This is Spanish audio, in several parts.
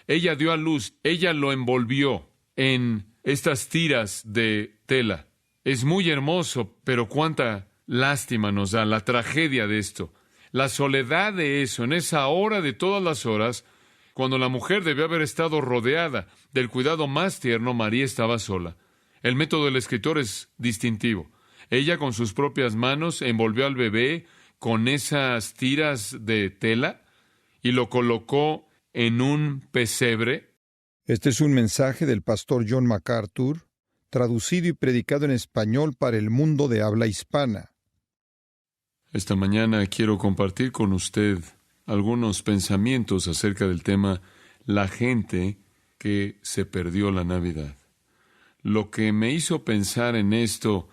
ella dio a luz, ella lo envolvió en estas tiras de tela. Es muy hermoso, pero cuánta lástima nos da la tragedia de esto, la soledad de eso, en esa hora de todas las horas, cuando la mujer debió haber estado rodeada del cuidado más tierno, María estaba sola. El método del escritor es distintivo. Ella con sus propias manos envolvió al bebé con esas tiras de tela y lo colocó en un pesebre. Este es un mensaje del pastor John MacArthur, traducido y predicado en español para el mundo de habla hispana. Esta mañana quiero compartir con usted algunos pensamientos acerca del tema la gente que se perdió la Navidad. Lo que me hizo pensar en esto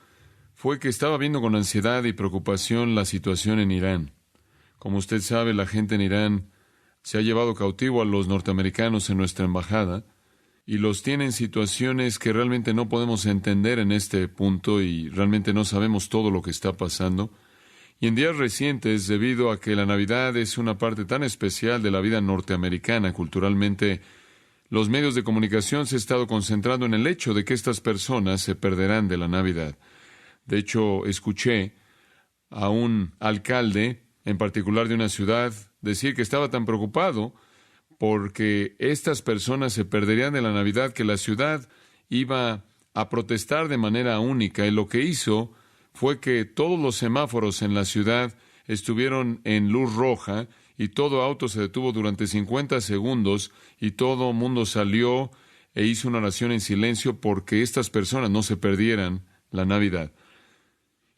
fue que estaba viendo con ansiedad y preocupación la situación en Irán. Como usted sabe, la gente en Irán se ha llevado cautivo a los norteamericanos en nuestra embajada y los tiene en situaciones que realmente no podemos entender en este punto y realmente no sabemos todo lo que está pasando. Y en días recientes, debido a que la Navidad es una parte tan especial de la vida norteamericana culturalmente, los medios de comunicación se han estado concentrando en el hecho de que estas personas se perderán de la Navidad. De hecho, escuché a un alcalde, en particular de una ciudad, decir que estaba tan preocupado porque estas personas se perderían de la Navidad que la ciudad iba a protestar de manera única. Y lo que hizo fue que todos los semáforos en la ciudad estuvieron en luz roja y todo auto se detuvo durante 50 segundos y todo mundo salió e hizo una oración en silencio porque estas personas no se perdieran la Navidad.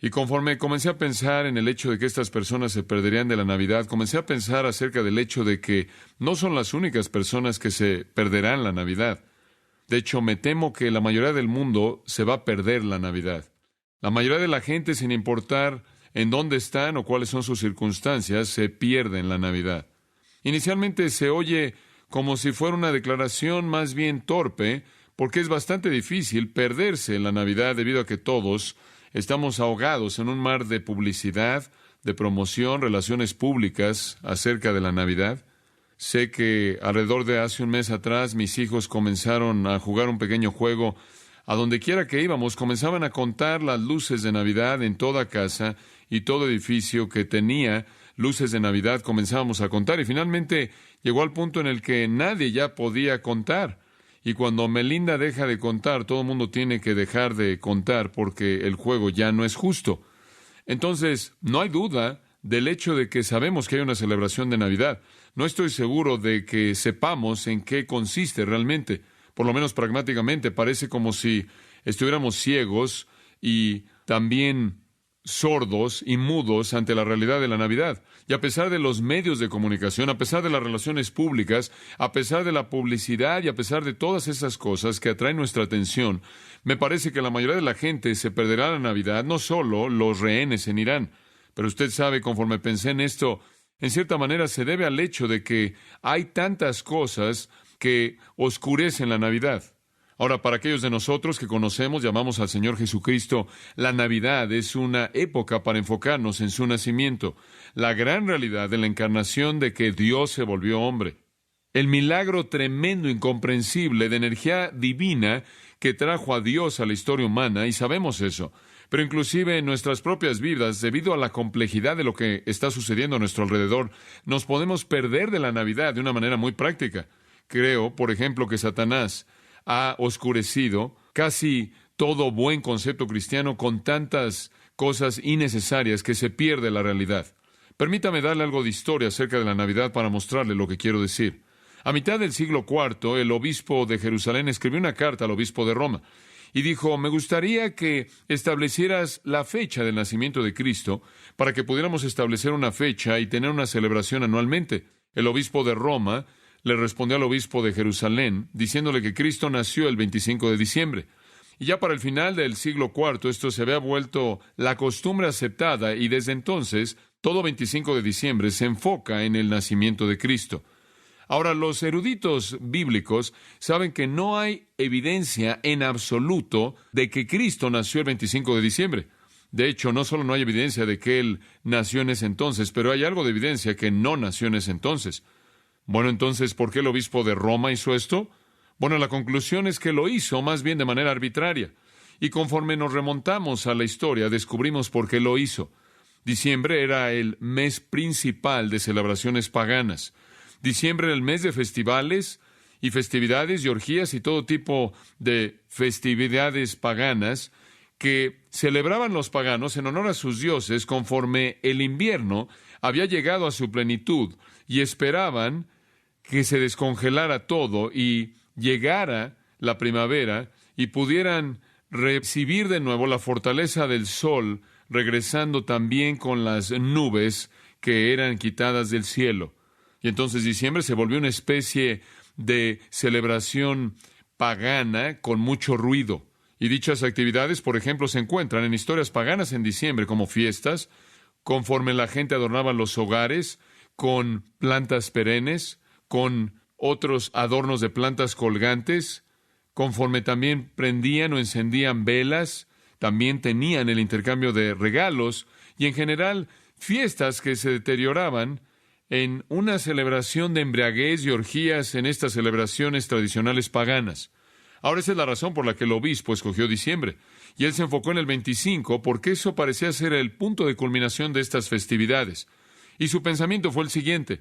Y conforme comencé a pensar en el hecho de que estas personas se perderían de la Navidad, comencé a pensar acerca del hecho de que no son las únicas personas que se perderán la Navidad. De hecho, me temo que la mayoría del mundo se va a perder la Navidad. La mayoría de la gente, sin importar en dónde están o cuáles son sus circunstancias, se pierde en la Navidad. Inicialmente se oye como si fuera una declaración más bien torpe, porque es bastante difícil perderse en la Navidad debido a que todos estamos ahogados en un mar de publicidad, de promoción, relaciones públicas acerca de la Navidad. Sé que alrededor de hace un mes atrás mis hijos comenzaron a jugar un pequeño juego. A donde quiera que íbamos, comenzaban a contar las luces de Navidad en toda casa y todo edificio que tenía luces de Navidad comenzábamos a contar. Y finalmente llegó al punto en el que nadie ya podía contar. Y cuando Melinda deja de contar, todo el mundo tiene que dejar de contar porque el juego ya no es justo. Entonces, no hay duda del hecho de que sabemos que hay una celebración de Navidad. No estoy seguro de que sepamos en qué consiste realmente. Por lo menos pragmáticamente, parece como si estuviéramos ciegos y también sordos y mudos ante la realidad de la Navidad. Y a pesar de los medios de comunicación, a pesar de las relaciones públicas, a pesar de la publicidad y a pesar de todas esas cosas que atraen nuestra atención, me parece que la mayoría de la gente se perderá la Navidad, no solo los rehenes en Irán. Pero usted sabe, conforme pensé en esto, en cierta manera se debe al hecho de que hay tantas cosas que oscurecen la Navidad. Ahora, para aquellos de nosotros que conocemos, llamamos al Señor Jesucristo, la Navidad es una época para enfocarnos en su nacimiento, la gran realidad de la encarnación de que Dios se volvió hombre, el milagro tremendo, incomprensible de energía divina que trajo a Dios a la historia humana, y sabemos eso. Pero inclusive en nuestras propias vidas, debido a la complejidad de lo que está sucediendo a nuestro alrededor, nos podemos perder de la Navidad de una manera muy práctica. Creo, por ejemplo, que Satanás ha oscurecido casi todo buen concepto cristiano con tantas cosas innecesarias que se pierde la realidad. Permítame darle algo de historia acerca de la Navidad para mostrarle lo que quiero decir. A mitad del siglo IV, el obispo de Jerusalén escribió una carta al obispo de Roma y dijo: me gustaría que establecieras la fecha del nacimiento de Cristo para que pudiéramos establecer una fecha y tener una celebración anualmente. El obispo de Roma le respondió al obispo de Jerusalén diciéndole que Cristo nació el 25 de diciembre. Y ya para el final del siglo IV esto se había vuelto la costumbre aceptada y desde entonces todo 25 de diciembre se enfoca en el nacimiento de Cristo. Ahora, los eruditos bíblicos saben que no hay evidencia en absoluto de que Cristo nació el 25 de diciembre. De hecho, no solo no hay evidencia de que Él nació en ese entonces, pero hay algo de evidencia que no nació en ese entonces. Bueno, entonces, ¿por qué el obispo de Roma hizo esto? Bueno, la conclusión es que lo hizo más bien de manera arbitraria. Y conforme nos remontamos a la historia, descubrimos por qué lo hizo. Diciembre era el mes principal de celebraciones paganas. Diciembre era el mes de festivales y festividades y orgías y todo tipo de festividades paganas que celebraban los paganos en honor a sus dioses conforme el invierno había llegado a su plenitud y esperaban que se descongelara todo y llegara la primavera y pudieran recibir de nuevo la fortaleza del sol, regresando también con las nubes que eran quitadas del cielo. Y entonces diciembre se volvió una especie de celebración pagana con mucho ruido. Y dichas actividades, por ejemplo, se encuentran en historias paganas en diciembre, como fiestas, conforme la gente adornaba los hogares con plantas perennes, con otros adornos de plantas colgantes, conforme también prendían o encendían velas, también tenían el intercambio de regalos y en general fiestas que se deterioraban en una celebración de embriaguez y orgías en estas celebraciones tradicionales paganas. Ahora esa es la razón por la que el obispo escogió diciembre, y él se enfocó en el 25 porque eso parecía ser el punto de culminación de estas festividades. Y su pensamiento fue el siguiente: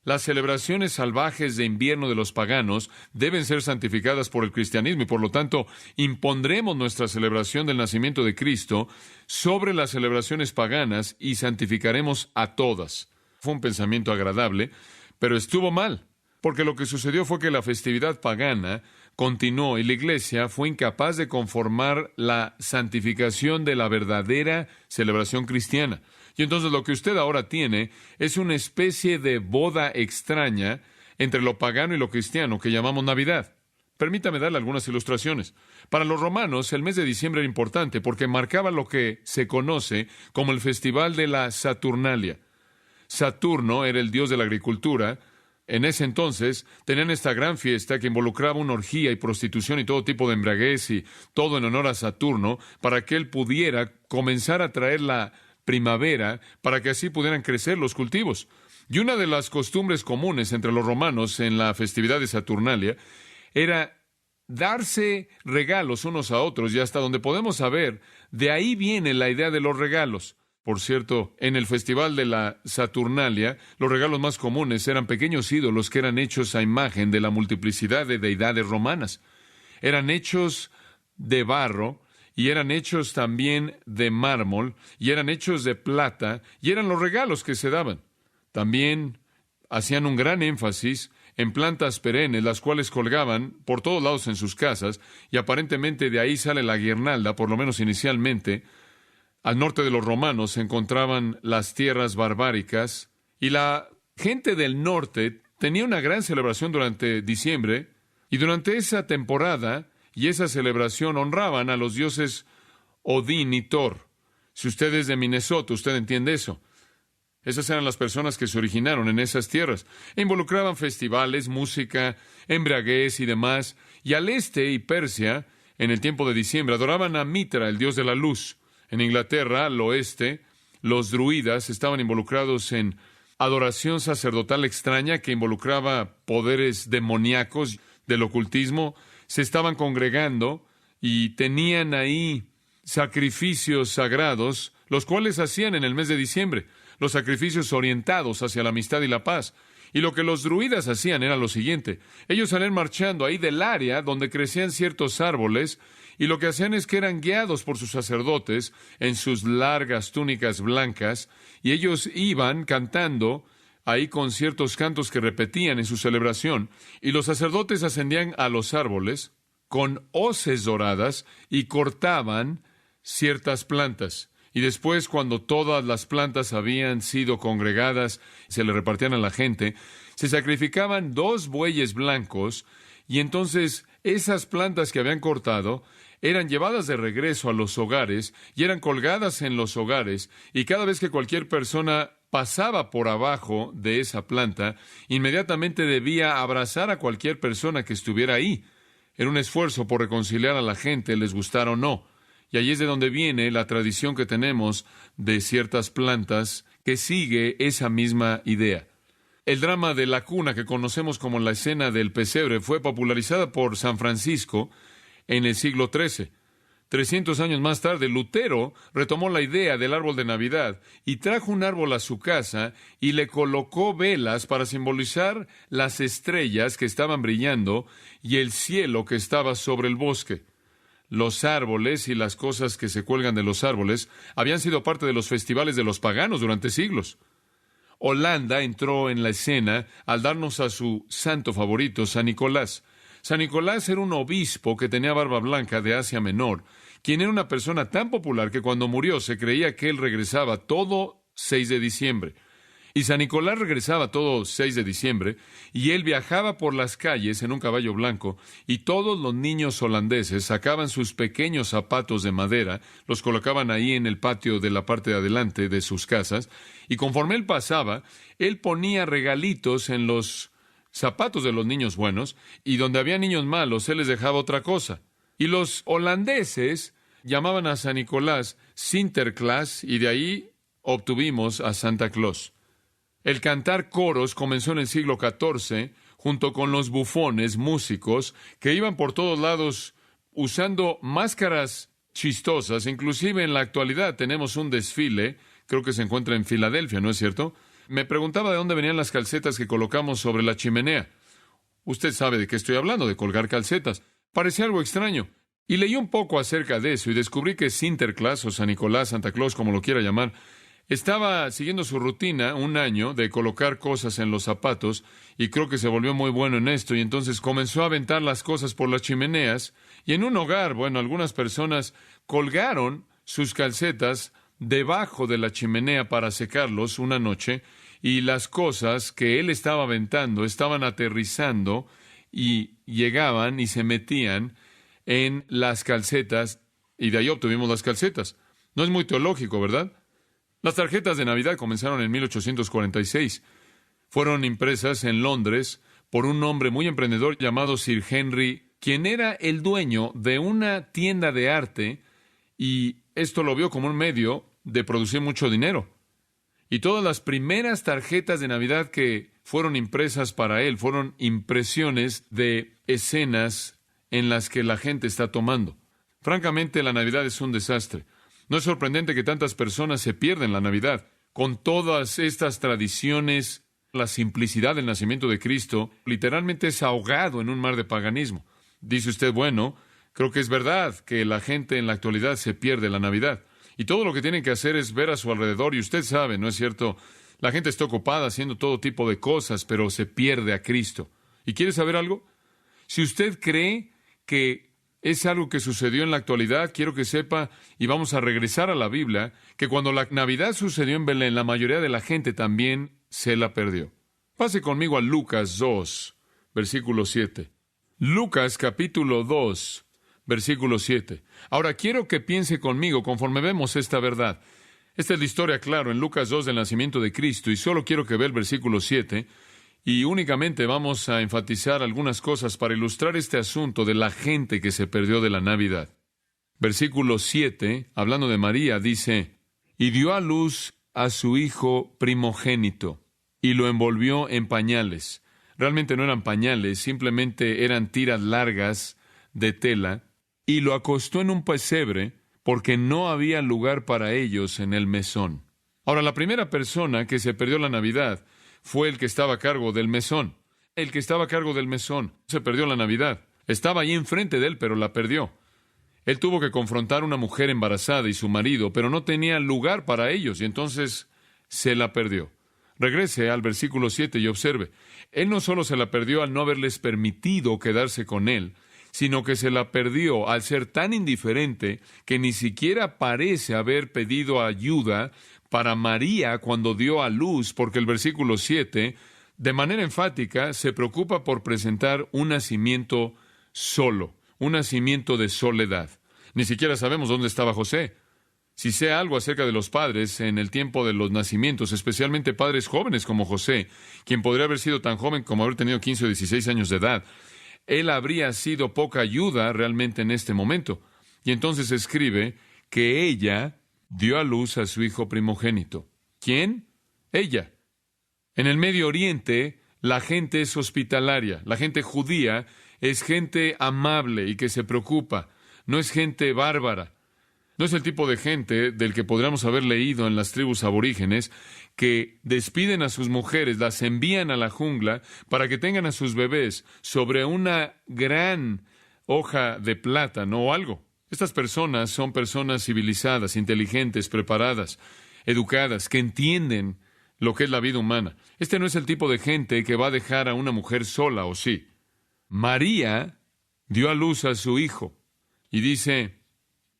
las celebraciones salvajes de invierno de los paganos deben ser santificadas por el cristianismo y por lo tanto impondremos nuestra celebración del nacimiento de Cristo sobre las celebraciones paganas y santificaremos a todas. Fue un pensamiento agradable, pero estuvo mal, porque lo que sucedió fue que la festividad pagana continuó y la iglesia fue incapaz de conformar la santificación de la verdadera celebración cristiana. Y entonces lo que usted ahora tiene es una especie de boda extraña entre lo pagano y lo cristiano que llamamos Navidad. Permítame darle algunas ilustraciones. Para los romanos, el mes de diciembre era importante porque marcaba lo que se conoce como el Festival de la Saturnalia. Saturno era el dios de la agricultura. En ese entonces tenían esta gran fiesta que involucraba una orgía y prostitución y todo tipo de embriaguez y todo en honor a Saturno para que él pudiera comenzar a traer la primavera para que así pudieran crecer los cultivos. Y una de las costumbres comunes entre los romanos en la festividad de Saturnalia era darse regalos unos a otros, y hasta donde podemos saber, de ahí viene la idea de los regalos. Por cierto, en el festival de la Saturnalia, los regalos más comunes eran pequeños ídolos que eran hechos a imagen de la multiplicidad de deidades romanas. Eran hechos de barro, y eran hechos también de mármol, y eran hechos de plata, y eran los regalos que se daban. También hacían un gran énfasis en plantas perennes, las cuales colgaban por todos lados en sus casas, y aparentemente de ahí sale la guirnalda, por lo menos inicialmente. Al norte de los romanos se encontraban las tierras barbáricas, y la gente del norte tenía una gran celebración durante diciembre, y durante esa temporada y esa celebración honraban a los dioses Odín y Thor. Si usted es de Minnesota, usted entiende eso. Esas eran las personas que se originaron en esas tierras. E involucraban festivales, música, embriaguez y demás. Y al este y Persia, en el tiempo de diciembre, adoraban a Mitra, el dios de la luz. En Inglaterra, al oeste, los druidas estaban involucrados en adoración sacerdotal extraña que involucraba poderes demoníacos del ocultismo. Se estaban congregando y tenían ahí sacrificios sagrados, los cuales hacían en el mes de diciembre, los sacrificios orientados hacia la amistad y la paz. Y lo que los druidas hacían era lo siguiente: ellos salían marchando ahí del área donde crecían ciertos árboles, y lo que hacían es que eran guiados por sus sacerdotes en sus largas túnicas blancas, y ellos iban cantando ahí con ciertos cantos que repetían en su celebración, y los sacerdotes ascendían a los árboles con hoces doradas y cortaban ciertas plantas. Y después, cuando todas las plantas habían sido congregadas, se le repartían a la gente, se sacrificaban 2 bueyes blancos, y entonces esas plantas que habían cortado eran llevadas de regreso a los hogares y eran colgadas en los hogares, y cada vez que cualquier persona pasaba por abajo de esa planta, inmediatamente debía abrazar a cualquier persona que estuviera ahí. Era un esfuerzo por reconciliar a la gente, les gustara o no. Y ahí es de donde viene la tradición que tenemos de ciertas plantas que sigue esa misma idea. El drama de la cuna, que conocemos como la escena del pesebre, fue popularizada por San Francisco en el siglo XIII. 300 años más tarde, Lutero retomó la idea del árbol de Navidad y trajo un árbol a su casa y le colocó velas para simbolizar las estrellas que estaban brillando y el cielo que estaba sobre el bosque. Los árboles y las cosas que se cuelgan de los árboles habían sido parte de los festivales de los paganos durante siglos. Holanda entró en la escena al darnos a su santo favorito, San Nicolás. San Nicolás era un obispo que tenía barba blanca de Asia Menor, quien era una persona tan popular que cuando murió se creía que él regresaba todo 6 de diciembre. Y San Nicolás regresaba todo 6 de diciembre, y él viajaba por las calles en un caballo blanco, y todos los niños holandeses sacaban sus pequeños zapatos de madera, los colocaban ahí en el patio de la parte de adelante de sus casas, y conforme él pasaba, él ponía regalitos en los zapatos de los niños buenos, y donde había niños malos, él les dejaba otra cosa. Y los holandeses llamaban a San Nicolás Sinterklaas, y de ahí obtuvimos a Santa Claus. El cantar coros comenzó en el siglo XIV, junto con los bufones, músicos, que iban por todos lados usando máscaras chistosas. Inclusive en la actualidad tenemos un desfile, creo que se encuentra en Filadelfia, ¿no es cierto? Me preguntaba de dónde venían las calcetas que colocamos sobre la chimenea. Usted sabe de qué estoy hablando, de colgar calcetas. Parecía algo extraño. Y leí un poco acerca de eso y descubrí que Sinterklaas o San Nicolás, Santa Claus, como lo quiera llamar, estaba siguiendo su rutina un año de colocar cosas en los zapatos y creo que se volvió muy bueno en esto y entonces comenzó a aventar las cosas por las chimeneas y en un hogar, algunas personas colgaron sus calcetas debajo de la chimenea para secarlos una noche y las cosas que él estaba aventando estaban aterrizando y llegaban y se metían en las calcetas y de ahí obtuvimos las calcetas. No es muy teológico, ¿verdad? Las tarjetas de Navidad comenzaron en 1846. Fueron impresas en Londres por un hombre muy emprendedor llamado Sir Henry, quien era el dueño de una tienda de arte y esto lo vio como un medio de producir mucho dinero. Y todas las primeras tarjetas de Navidad que fueron impresas para él fueron impresiones de escenas en las que la gente está tomando. Francamente, la Navidad es un desastre. No es sorprendente que tantas personas se pierden la Navidad. Con todas estas tradiciones, la simplicidad del nacimiento de Cristo literalmente es ahogado en un mar de paganismo. Dice usted, creo que es verdad que la gente en la actualidad se pierde la Navidad. Y todo lo que tienen que hacer es ver a su alrededor. Y usted sabe, ¿no es cierto? La gente está ocupada haciendo todo tipo de cosas, pero se pierde a Cristo. ¿Y quiere saber algo? Si usted cree que es algo que sucedió en la actualidad, quiero que sepa, y vamos a regresar a la Biblia, que cuando la Navidad sucedió en Belén, la mayoría de la gente también se la perdió. Pase conmigo a Lucas 2, versículo 7. Lucas capítulo 2, versículo 7. Ahora quiero que piense conmigo conforme vemos esta verdad. Esta es la historia, claro, en Lucas 2 del nacimiento de Cristo, y solo quiero que vea el versículo 7, y únicamente vamos a enfatizar algunas cosas para ilustrar este asunto de la gente que se perdió de la Navidad. Versículo 7, hablando de María, dice, y dio a luz a su hijo primogénito, y lo envolvió en pañales. Realmente no eran pañales, simplemente eran tiras largas de tela, y lo acostó en un pesebre, porque no había lugar para ellos en el mesón. Ahora, la primera persona que se perdió la Navidad fue el que estaba a cargo del mesón. El que estaba a cargo del mesón se perdió la Navidad. Estaba ahí enfrente de él, pero la perdió. Él tuvo que confrontar a una mujer embarazada y su marido, pero no tenía lugar para ellos, y entonces se la perdió. Regrese al versículo 7 y observe. Él no solo se la perdió al no haberles permitido quedarse con él, sino que se la perdió al ser tan indiferente que ni siquiera parece haber pedido ayuda para María cuando dio a luz, porque el versículo 7, de manera enfática, se preocupa por presentar un nacimiento solo, un nacimiento de soledad. Ni siquiera sabemos dónde estaba José. Si sé algo acerca de los padres en el tiempo de los nacimientos, especialmente padres jóvenes como José, quien podría haber sido tan joven como haber tenido 15 o 16 años de edad, él habría sido poca ayuda realmente en este momento. Y entonces escribe que ella dio a luz a su hijo primogénito. ¿Quién? Ella. En el Medio Oriente, la gente es hospitalaria. La gente judía es gente amable y que se preocupa. No es gente bárbara. No es el tipo de gente del que podríamos haber leído en las tribus aborígenes que despiden a sus mujeres, las envían a la jungla para que tengan a sus bebés sobre una gran hoja de plátano o algo. Estas personas son personas civilizadas, inteligentes, preparadas, educadas, que entienden lo que es la vida humana. Este no es el tipo de gente que va a dejar a una mujer sola, ¿o sí? María dio a luz a su hijo y dice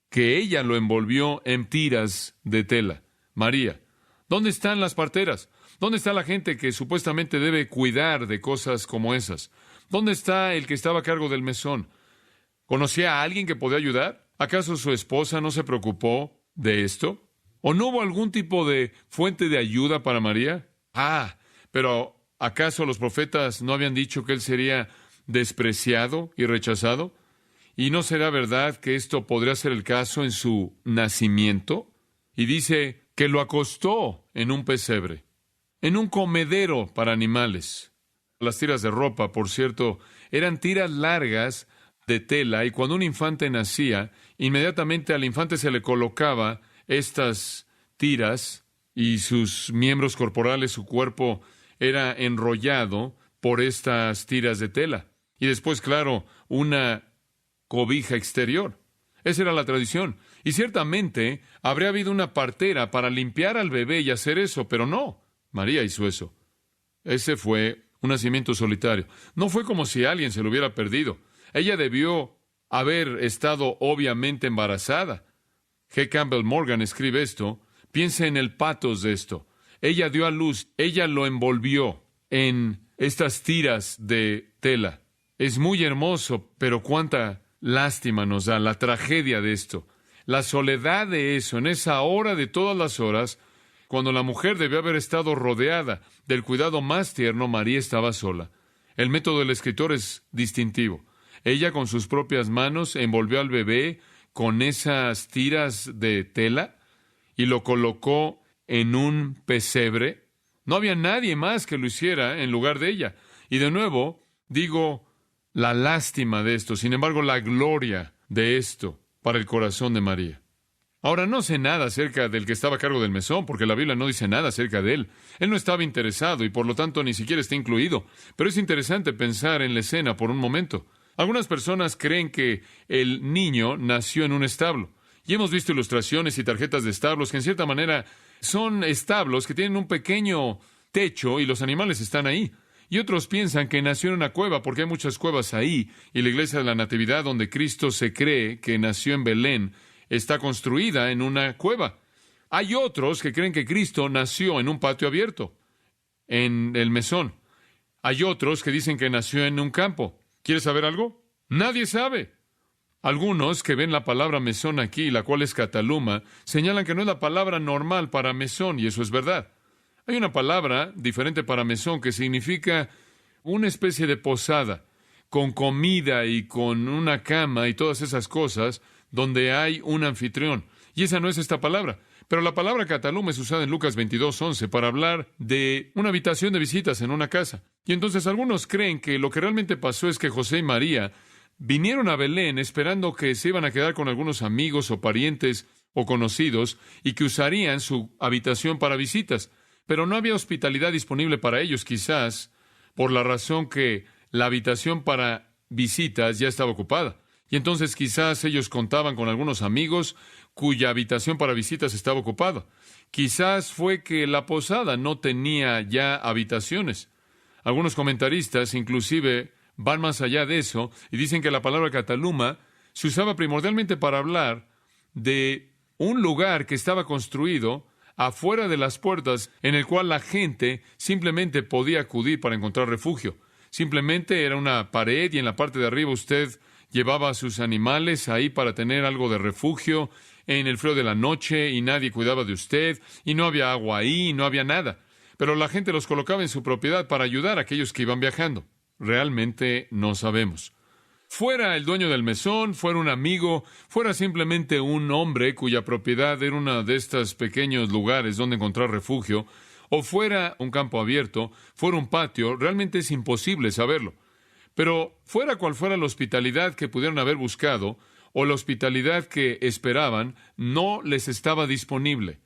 que ella lo envolvió en tiras de tela. María, ¿dónde están las parteras? ¿Dónde está la gente que supuestamente debe cuidar de cosas como esas? ¿Dónde está el que estaba a cargo del mesón? ¿Conocía a alguien que podía ayudar? ¿Acaso su esposa no se preocupó de esto? ¿O no hubo algún tipo de fuente de ayuda para María? Pero ¿acaso los profetas no habían dicho que él sería despreciado y rechazado? ¿Y no será verdad que esto podría ser el caso en su nacimiento? Y dice que lo acostó en un pesebre, en un comedero para animales. Las tiras de ropa, por cierto, eran tiras largas de tela, y cuando un infante nacía, inmediatamente al infante se le colocaba estas tiras, y sus miembros corporales, su cuerpo, era enrollado por estas tiras de tela. Y después, claro, una cobija exterior. Esa era la tradición. Y ciertamente habría habido una partera para limpiar al bebé y hacer eso, pero no. María hizo eso. Ese fue un nacimiento solitario. No fue como si alguien se lo hubiera perdido. Ella debió haber estado obviamente embarazada. G. Campbell Morgan escribe esto. Piensa en el patos de esto. Ella dio a luz, ella lo envolvió en estas tiras de tela. Es muy hermoso, pero cuánta lástima nos da la tragedia de esto. La soledad de eso, en esa hora de todas las horas, cuando la mujer debió haber estado rodeada del cuidado más tierno, María estaba sola. El método del escritor es distintivo. Ella con sus propias manos envolvió al bebé con esas tiras de tela y lo colocó en un pesebre. No había nadie más que lo hiciera en lugar de ella. Y de nuevo, digo, la lástima de esto, sin embargo, la gloria de esto para el corazón de María. Ahora, no sé nada acerca del que estaba a cargo del mesón, porque la Biblia no dice nada acerca de él. Él no estaba interesado y por lo tanto ni siquiera está incluido. Pero es interesante pensar en la escena por un momento. Algunas personas creen que el niño nació en un establo. Y hemos visto ilustraciones y tarjetas de establos que en cierta manera son establos que tienen un pequeño techo y los animales están ahí. Y otros piensan que nació en una cueva porque hay muchas cuevas ahí. Y la iglesia de la Natividad, donde Cristo se cree que nació en Belén, está construida en una cueva. Hay otros que creen que Cristo nació en un patio abierto, en el mesón. Hay otros que dicen que nació en un campo. ¿Quieres saber algo? Nadie sabe. Algunos que ven la palabra mesón aquí, la cual es cataluma, señalan que no es la palabra normal para mesón, y eso es verdad. Hay una palabra diferente para mesón que significa una especie de posada, con comida y con una cama y todas esas cosas, donde hay un anfitrión. Y esa no es esta palabra. Pero la palabra cataluma es usada en Lucas 22:11 para hablar de una habitación de visitas en una casa. Y entonces algunos creen que lo que realmente pasó es que José y María vinieron a Belén esperando que se iban a quedar con algunos amigos o parientes o conocidos y que usarían su habitación para visitas. Pero no había hospitalidad disponible para ellos, quizás por la razón que la habitación para visitas ya estaba ocupada. Y entonces quizás ellos contaban con algunos amigos cuya habitación para visitas estaba ocupada. Quizás fue que la posada no tenía ya habitaciones. Algunos comentaristas inclusive van más allá de eso y dicen que la palabra cataluma se usaba primordialmente para hablar de un lugar que estaba construido afuera de las puertas, en el cual la gente simplemente podía acudir para encontrar refugio. Simplemente era una pared y en la parte de arriba usted llevaba a sus animales ahí para tener algo de refugio en el frío de la noche y nadie cuidaba de usted y no había agua ahí y no había nada. Pero la gente los colocaba en su propiedad para ayudar a aquellos que iban viajando. Realmente no sabemos. Fuera el dueño del mesón, fuera un amigo, fuera simplemente un hombre cuya propiedad era uno de estos pequeños lugares donde encontrar refugio, o fuera un campo abierto, fuera un patio, realmente es imposible saberlo. Pero fuera cual fuera la hospitalidad que pudieron haber buscado, o la hospitalidad que esperaban, no les estaba disponible.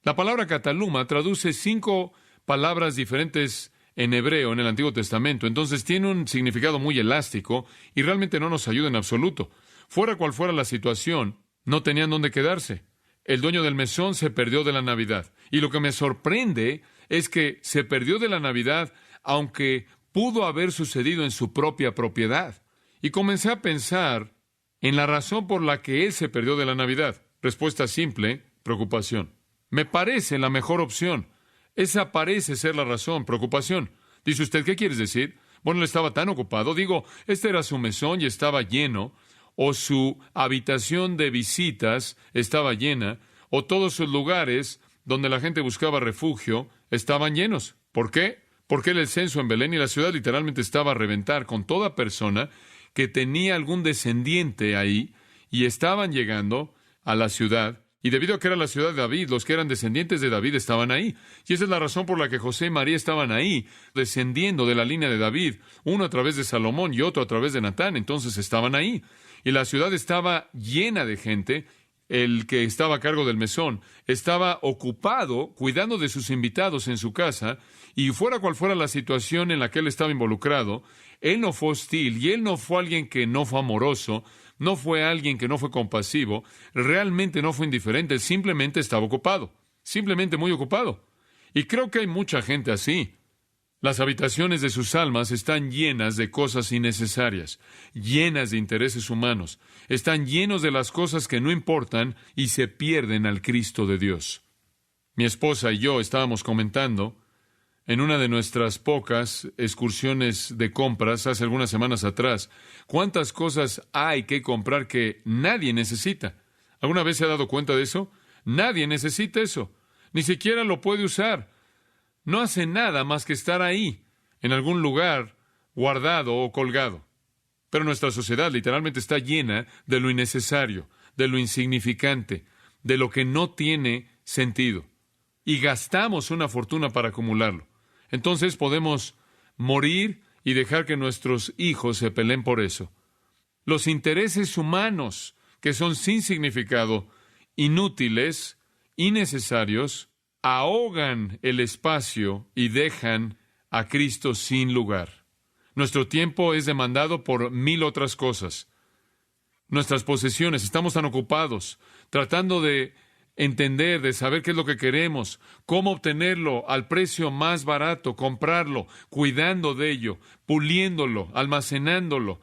La palabra cataluma traduce 5 palabras diferentes en hebreo en el Antiguo Testamento, entonces tiene un significado muy elástico y realmente no nos ayuda en absoluto. Fuera cual fuera la situación, no tenían dónde quedarse. El dueño del mesón se perdió de la Navidad. Y lo que me sorprende es que se perdió de la Navidad, aunque pudo haber sucedido en su propia propiedad. Y comencé a pensar en la razón por la que él se perdió de la Navidad. Respuesta simple: preocupación. Me parece la mejor opción. Esa parece ser la razón: preocupación. Dice usted, ¿qué quieres decir? Bueno, él estaba tan ocupado. Digo, este era su mesón y estaba lleno, o su habitación de visitas estaba llena, o todos sus lugares donde la gente buscaba refugio estaban llenos. ¿Por qué? Porque era el censo en Belén y la ciudad literalmente estaba a reventar con toda persona que tenía algún descendiente ahí, y estaban llegando a la ciudad. Y debido a que era la ciudad de David, los que eran descendientes de David estaban ahí. Y esa es la razón por la que José y María estaban ahí, descendiendo de la línea de David, uno a través de Salomón y otro a través de Natán. Entonces estaban ahí. Y la ciudad estaba llena de gente. El que estaba a cargo del mesón estaba ocupado cuidando de sus invitados en su casa, y fuera cual fuera la situación en la que él estaba involucrado, él no fue hostil, y él no fue alguien que no fue amoroso, no fue alguien que no fue compasivo, realmente no fue indiferente, él simplemente estaba ocupado, simplemente muy ocupado. Y creo que hay mucha gente así. Las habitaciones de sus almas están llenas de cosas innecesarias, llenas de intereses humanos, están llenos de las cosas que no importan y se pierden al Cristo de Dios. Mi esposa y yo estábamos comentando en una de nuestras pocas excursiones de compras hace algunas semanas atrás, cuántas cosas hay que comprar que nadie necesita. ¿Alguna vez se ha dado cuenta de eso? Nadie necesita eso, ni siquiera lo puede usar. No hace nada más que estar ahí, en algún lugar, guardado o colgado. Pero nuestra sociedad literalmente está llena de lo innecesario, de lo insignificante, de lo que no tiene sentido. Y gastamos una fortuna para acumularlo. Entonces podemos morir y dejar que nuestros hijos se peleen por eso. Los intereses humanos, que son sin significado, inútiles, innecesarios, ahogan el espacio y dejan a Cristo sin lugar. Nuestro tiempo es demandado por 1000 otras cosas. Nuestras posesiones, estamos tan ocupados tratando de entender, de saber qué es lo que queremos, cómo obtenerlo al precio más barato, comprarlo, cuidando de ello, puliéndolo, almacenándolo,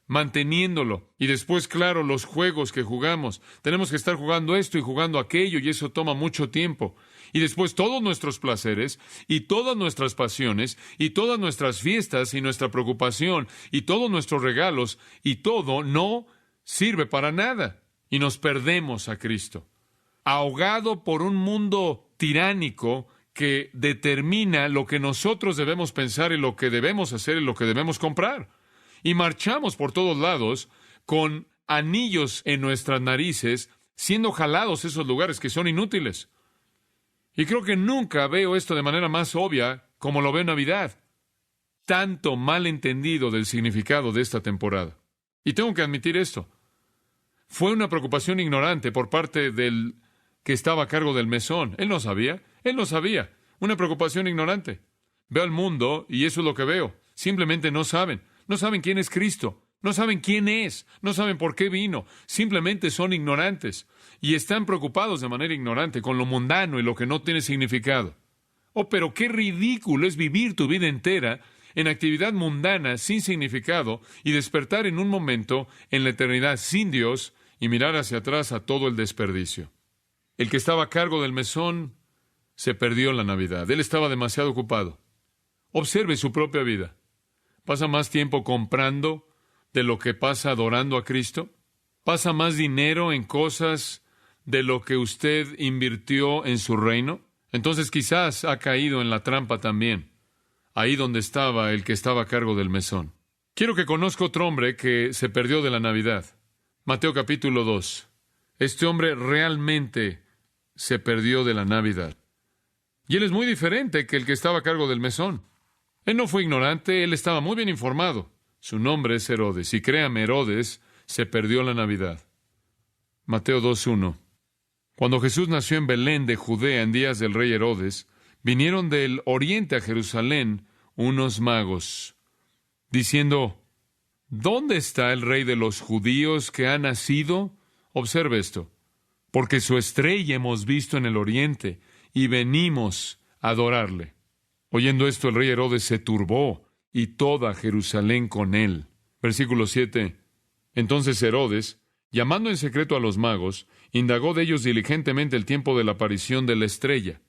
manteniéndolo. Y después, claro, los juegos que jugamos. Tenemos que estar jugando esto y jugando aquello, y eso toma mucho tiempo. Y después todos nuestros placeres, y todas nuestras pasiones, y todas nuestras fiestas, y nuestra preocupación, y todos nuestros regalos, y todo no sirve para nada. Y nos perdemos a Cristo, ahogado por un mundo tiránico que determina lo que nosotros debemos pensar y lo que debemos hacer y lo que debemos comprar. Y marchamos por todos lados con anillos en nuestras narices, siendo jalados a esos lugares que son inútiles. Y creo que nunca veo esto de manera más obvia como lo veo en Navidad. Tanto malentendido del significado de esta temporada. Y tengo que admitir esto. Fue una preocupación ignorante por parte del que estaba a cargo del mesón. Él no sabía. Una preocupación ignorante. Veo al mundo y eso es lo que veo. Simplemente no saben. No saben quién es Cristo. No saben quién es. No saben por qué vino. Simplemente son ignorantes. Y están preocupados de manera ignorante con lo mundano y lo que no tiene significado. Oh, pero qué ridículo es vivir tu vida entera en actividad mundana sin significado y despertar en un momento en la eternidad sin Dios y mirar hacia atrás a todo el desperdicio. El que estaba a cargo del mesón se perdió en la Navidad. Él estaba demasiado ocupado. Observe su propia vida. ¿Pasa más tiempo comprando de lo que pasa adorando a Cristo? ¿Pasa más dinero en cosas de lo que usted invirtió en su reino? Entonces quizás ha caído en la trampa también, ahí donde estaba el que estaba a cargo del mesón. Quiero que conozca otro hombre que se perdió de la Navidad. Mateo capítulo 2. Este hombre realmente se perdió de la Navidad. Y él es muy diferente que el que estaba a cargo del mesón. Él no fue ignorante, él estaba muy bien informado. Su nombre es Herodes, y créame, Herodes se perdió la Navidad. Mateo 2:1. Cuando Jesús nació en Belén de Judea en días del rey Herodes, vinieron del oriente a Jerusalén unos magos, diciendo: ¿Dónde está el rey de los judíos que ha nacido? Observe esto. Porque su estrella hemos visto en el oriente, y venimos a adorarle. Oyendo esto, el rey Herodes se turbó, y toda Jerusalén con él. Versículo 7. Entonces Herodes, llamando en secreto a los magos, indagó de ellos diligentemente el tiempo de la aparición de la estrella.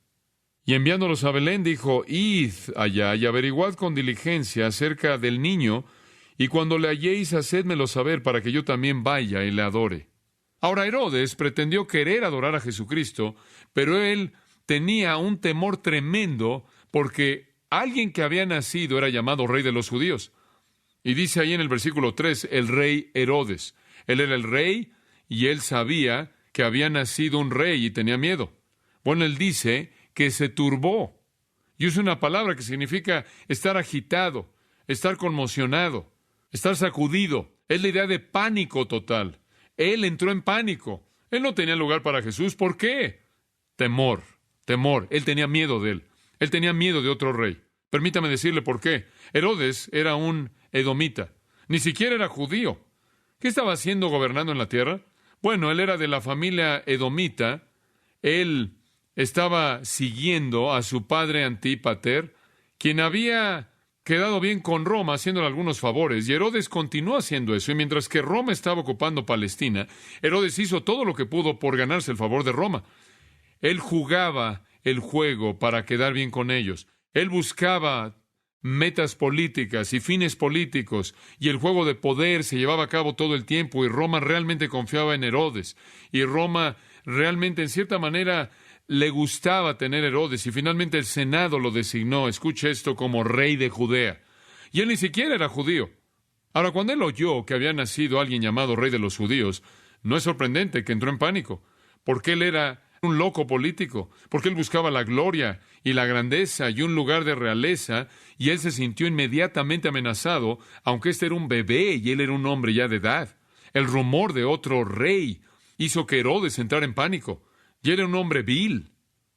Y enviándolos a Belén, dijo: Id allá y averiguad con diligencia acerca del niño, y cuando le halléis, hacedmelo saber para que yo también vaya y le adore. Ahora Herodes pretendió querer adorar a Jesucristo, pero él tenía un temor tremendo porque alguien que había nacido era llamado rey de los judíos. Y dice ahí en el versículo 3, el rey Herodes. Él era el rey y él sabía que había nacido un rey y tenía miedo. Bueno, él dice que se turbó. Y usa una palabra que significa estar agitado, estar conmocionado, estar sacudido. Es la idea de pánico total. Él entró en pánico. Él no tenía lugar para Jesús. ¿Por qué? Temor. Él tenía miedo de él. Él tenía miedo de otro rey. Permítame decirle por qué. Herodes era un edomita. Ni siquiera era judío. ¿Qué estaba haciendo gobernando en la tierra? Bueno, él era de la familia edomita. Él estaba siguiendo a su padre Antípater, quien había quedado bien con Roma, haciéndole algunos favores, y Herodes continuó haciendo eso, y mientras que Roma estaba ocupando Palestina, Herodes hizo todo lo que pudo por ganarse el favor de Roma. Él jugaba el juego para quedar bien con ellos. Él buscaba metas políticas y fines políticos, y el juego de poder se llevaba a cabo todo el tiempo, y Roma realmente confiaba en Herodes, y Roma realmente, en cierta manera, le gustaba tener Herodes, y finalmente el Senado lo designó, escuche esto, como rey de Judea. Y él ni siquiera era judío. Ahora, cuando él oyó que había nacido alguien llamado rey de los judíos, no es sorprendente que entró en pánico, porque él era un loco político, porque él buscaba la gloria y la grandeza y un lugar de realeza, y él se sintió inmediatamente amenazado, aunque este era un bebé y él era un hombre ya de edad. El rumor de otro rey hizo que Herodes entrara en pánico, y era un hombre vil.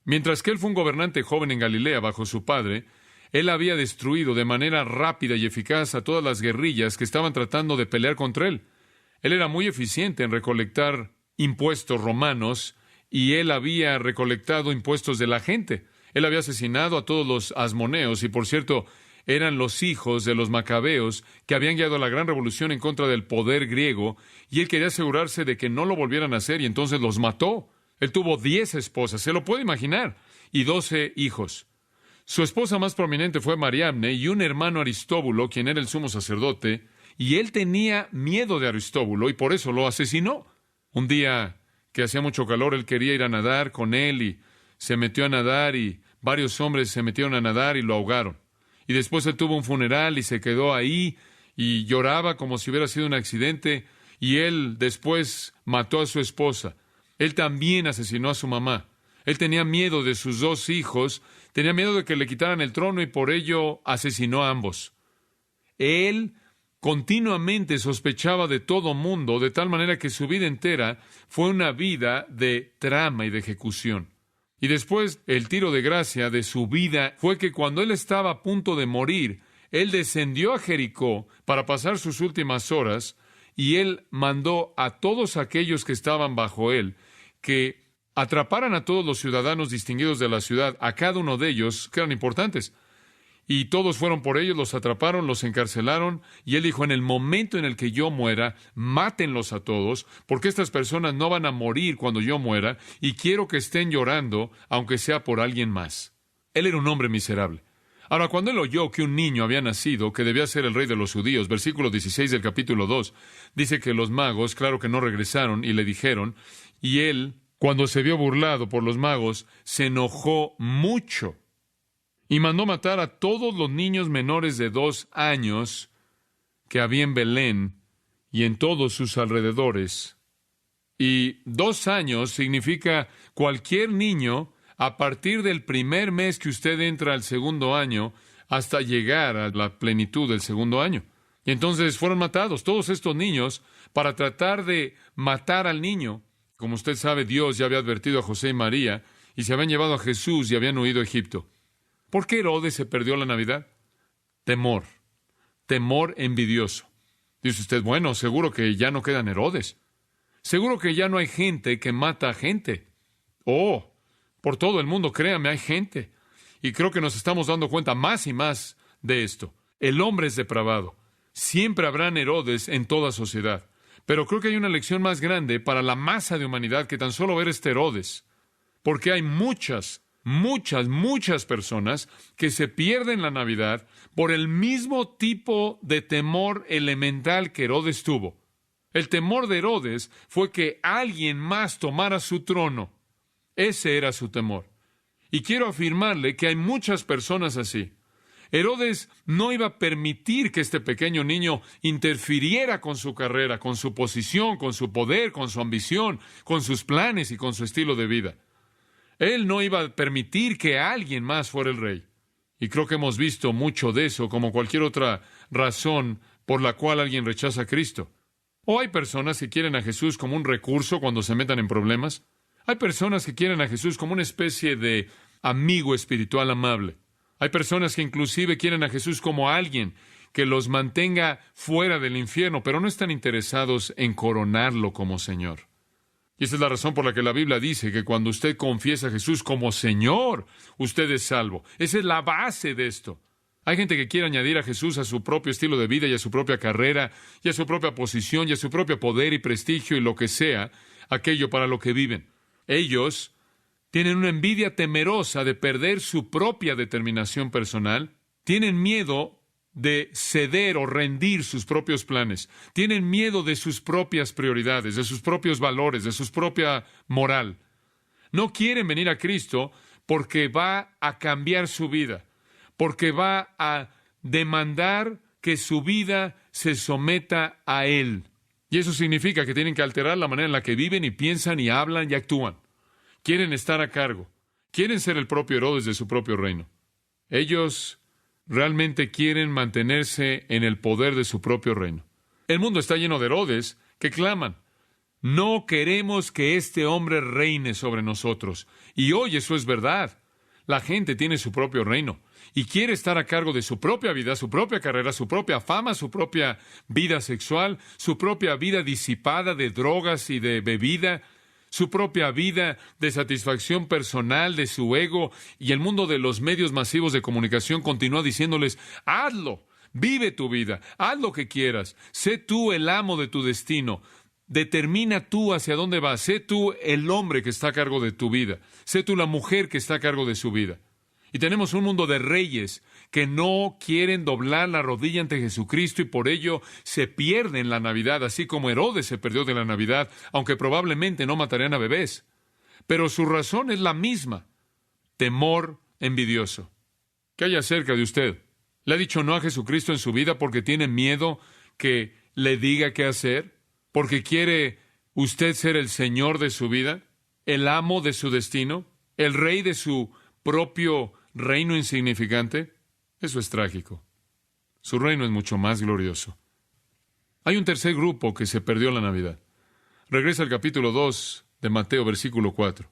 Mientras que él fue un gobernante joven en Galilea bajo su padre, él había destruido de manera rápida y eficaz a todas las guerrillas que estaban tratando de pelear contra él. Él era muy eficiente en recolectar impuestos romanos, y él había recolectado impuestos de la gente. Él había asesinado a todos los asmoneos, y por cierto, eran los hijos de los macabeos que habían guiado la gran revolución en contra del poder griego, y él quería asegurarse de que no lo volvieran a hacer, y entonces los mató. Él tuvo 10 esposas, se lo puede imaginar, y 12 hijos. Su esposa más prominente fue Mariamne, y un hermano Aristóbulo, quien era el sumo sacerdote, y él tenía miedo de Aristóbulo, y por eso lo asesinó. Un día que hacía mucho calor, él quería ir a nadar con él, y se metió a nadar, y varios hombres se metieron a nadar y lo ahogaron. Y después él tuvo un funeral y se quedó ahí, y lloraba como si hubiera sido un accidente, y él después mató a su esposa. Él también asesinó a su mamá. Él tenía miedo de sus 2 hijos, tenía miedo de que le quitaran el trono, y por ello asesinó a ambos. Él continuamente sospechaba de todo mundo, de tal manera que su vida entera fue una vida de trama y de ejecución. Y después, el tiro de gracia de su vida fue que cuando él estaba a punto de morir, él descendió a Jericó para pasar sus últimas horas, y él mandó a todos aquellos que estaban bajo él que atraparan a todos los ciudadanos distinguidos de la ciudad, a cada uno de ellos, que eran importantes. Y todos fueron por ellos, los atraparon, los encarcelaron, y él dijo: en el momento en el que yo muera, mátenlos a todos, porque estas personas no van a morir cuando yo muera, y quiero que estén llorando, aunque sea por alguien más. Él era un hombre miserable. Ahora, cuando él oyó que un niño había nacido, que debía ser el rey de los judíos, versículo 16 del capítulo 2, dice que los magos, claro que no regresaron, y le dijeron, y él, cuando se vio burlado por los magos, se enojó mucho, y mandó matar a todos los niños menores de 2 años que había en Belén y en todos sus alrededores. Y 2 años significa cualquier niño a partir del primer mes que usted entra al segundo año hasta llegar a la plenitud del segundo año. Y entonces fueron matados todos estos niños para tratar de matar al niño. Como usted sabe, Dios ya había advertido a José y María y se habían llevado a Jesús y habían huido a Egipto. ¿Por qué Herodes se perdió la Navidad? Temor. Temor envidioso. Dice usted, bueno, seguro que ya no quedan Herodes. Seguro que ya no hay gente que mata a gente. Oh, por todo el mundo, créame, hay gente. Y creo que nos estamos dando cuenta más y más de esto. El hombre es depravado. Siempre habrán Herodes en toda sociedad. Pero creo que hay una lección más grande para la masa de humanidad que tan solo ver este Herodes. Porque hay muchas personas que se pierden la Navidad por el mismo tipo de temor elemental que Herodes tuvo. El temor de Herodes fue que alguien más tomara su trono. Ese era su temor. Y quiero afirmarle que hay muchas personas así. Herodes no iba a permitir que este pequeño niño interfiriera con su carrera, con su posición, con su poder, con su ambición, con sus planes y con su estilo de vida. Él no iba a permitir que alguien más fuera el rey. Y creo que hemos visto mucho de eso, como cualquier otra razón por la cual alguien rechaza a Cristo. O hay personas que quieren a Jesús como un recurso cuando se metan en problemas. Hay personas que quieren a Jesús como una especie de amigo espiritual amable. Hay personas que inclusive quieren a Jesús como alguien que los mantenga fuera del infierno, pero no están interesados en coronarlo como Señor. Y esa es la razón por la que la Biblia dice que cuando usted confiesa a Jesús como Señor, usted es salvo. Esa es la base de esto. Hay gente que quiere añadir a Jesús a su propio estilo de vida y a su propia carrera, y a su propia posición, y a su propio poder y prestigio y lo que sea, aquello para lo que viven. Ellos tienen una envidia temerosa de perder su propia determinación personal, tienen miedo de ceder o rendir sus propios planes, tienen miedo de sus propias prioridades, de sus propios valores, de su propia moral. No quieren venir a Cristo porque va a cambiar su vida, porque va a demandar que su vida se someta a Él. Y eso significa que tienen que alterar la manera en la que viven y piensan y hablan y actúan. Quieren estar a cargo. Quieren ser el propio Herodes de su propio reino. Ellos realmente quieren mantenerse en el poder de su propio reino. El mundo está lleno de Herodes que claman, no queremos que este hombre reine sobre nosotros. Y hoy eso es verdad. La gente tiene su propio reino y quiere estar a cargo de su propia vida, su propia carrera, su propia fama, su propia vida sexual, su propia vida disipada de drogas y de bebida, su propia vida de satisfacción personal, de su ego, y el mundo de los medios masivos de comunicación continúa diciéndoles, hazlo, vive tu vida, haz lo que quieras, sé tú el amo de tu destino, determina tú hacia dónde vas, sé tú el hombre que está a cargo de tu vida, sé tú la mujer que está a cargo de su vida. Y tenemos un mundo de reyes que no quieren doblar la rodilla ante Jesucristo y por ello se pierden la Navidad, así como Herodes se perdió de la Navidad, aunque probablemente no matarían a bebés. Pero su razón es la misma, temor envidioso. ¿Qué hay acerca de usted? ¿Le ha dicho no a Jesucristo en su vida porque tiene miedo que le diga qué hacer? ¿Porque quiere usted ser el Señor de su vida? ¿El amo de su destino? ¿El rey de su propio reino insignificante? Eso es trágico. Su reino es mucho más glorioso. Hay un tercer grupo que se perdió la Navidad. Regresa al capítulo 2 de Mateo, versículo 4.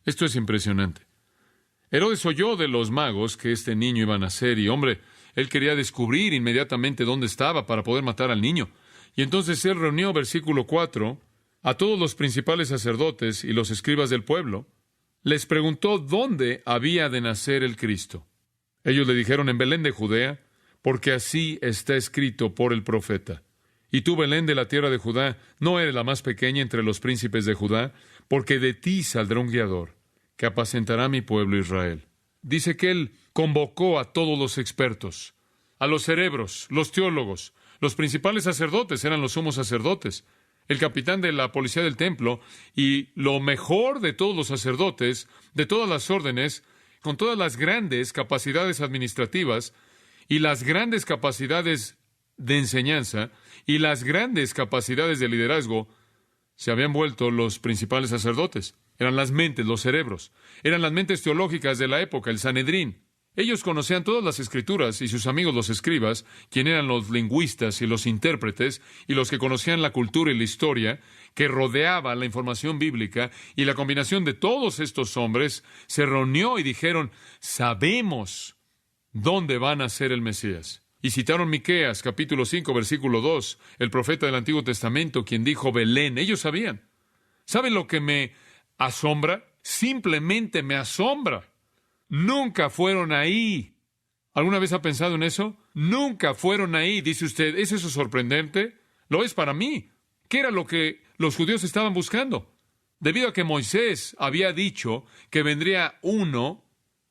Esto es impresionante. Herodes oyó de los magos que este niño iba a nacer y, hombre, él quería descubrir inmediatamente dónde estaba para poder matar al niño. Y entonces él reunió, versículo 4, a todos los principales sacerdotes y los escribas del pueblo. Les preguntó dónde había de nacer el Cristo. Ellos le dijeron, en Belén de Judea, porque así está escrito por el profeta. Y tú, Belén de la tierra de Judá, no eres la más pequeña entre los príncipes de Judá, porque de ti saldrá un guiador, que apacentará a mi pueblo Israel. Dice que él convocó a todos los expertos, a los cerebros, los teólogos, los principales sacerdotes, eran los sumos sacerdotes, el capitán de la policía del templo, y lo mejor de todos los sacerdotes, de todas las órdenes, con todas las grandes capacidades administrativas, y las grandes capacidades de enseñanza, y las grandes capacidades de liderazgo, se habían vuelto los principales sacerdotes. Eran las mentes, los cerebros. Eran las mentes teológicas de la época, el Sanedrín. Ellos conocían todas las escrituras y sus amigos los escribas, quien eran los lingüistas y los intérpretes y los que conocían la cultura y la historia que rodeaba la información bíblica, y la combinación de todos estos hombres se reunió y dijeron: sabemos dónde va a nacer el Mesías. Y citaron Miqueas, capítulo 5, versículo 2, el profeta del Antiguo Testamento, quien dijo Belén. Ellos sabían. ¿Saben lo que me asombra? Simplemente me asombra. Nunca fueron ahí. ¿Alguna vez ha pensado en eso? Nunca fueron ahí. Dice usted, ¿es eso sorprendente? Lo es para mí. ¿Qué era lo que los judíos estaban buscando? Debido a que Moisés había dicho que vendría uno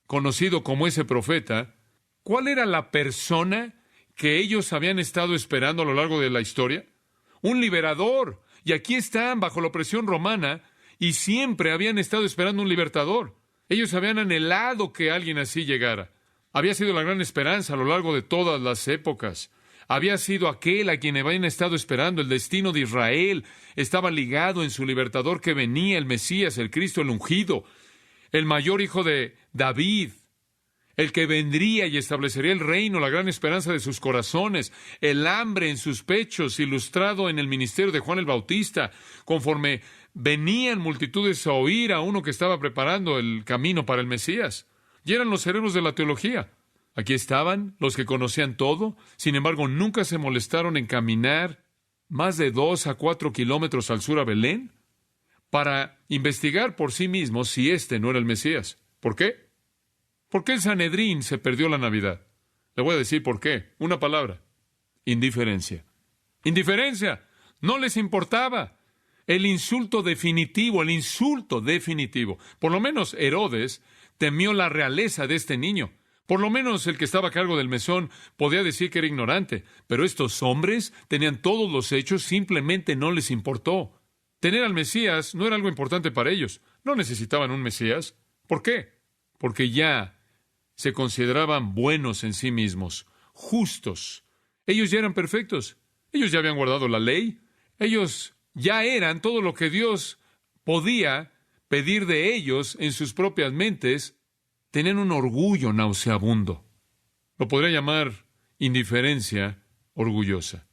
conocido como ese profeta, ¿cuál era la persona que ellos habían estado esperando a lo largo de la historia? Un liberador. Y aquí están bajo la opresión romana y siempre habían estado esperando un libertador. Ellos habían anhelado que alguien así llegara. Había sido la gran esperanza a lo largo de todas las épocas. Había sido aquel a quien habían estado esperando. El destino de Israel estaba ligado en su libertador que venía, el Mesías, el Cristo, el ungido, el mayor hijo de David, el que vendría y establecería el reino, la gran esperanza de sus corazones, el hambre en sus pechos, ilustrado en el ministerio de Juan el Bautista, conforme venían multitudes a oír a uno que estaba preparando el camino para el Mesías. Y eran los cerebros de la teología. Aquí estaban los que conocían todo, sin embargo nunca se molestaron en caminar más de 2 a 4 kilómetros al sur a Belén para investigar por sí mismos si este no era el Mesías. ¿Por qué? ¿Por qué el Sanedrín se perdió la Navidad? Le voy a decir por qué. Una palabra: indiferencia. Indiferencia. No les importaba. El insulto definitivo. Por lo menos Herodes temió la realeza de este niño. Por lo menos el que estaba a cargo del mesón podía decir que era ignorante. Pero estos hombres tenían todos los hechos, simplemente no les importó. Tener al Mesías no era algo importante para ellos. No necesitaban un Mesías. ¿Por qué? Porque ya se consideraban buenos en sí mismos, justos. Ellos ya eran perfectos. Ellos ya habían guardado la ley. Ellos ya eran todo lo que Dios podía pedir de ellos en sus propias mentes. Tenían un orgullo nauseabundo. Lo podría llamar indiferencia orgullosa.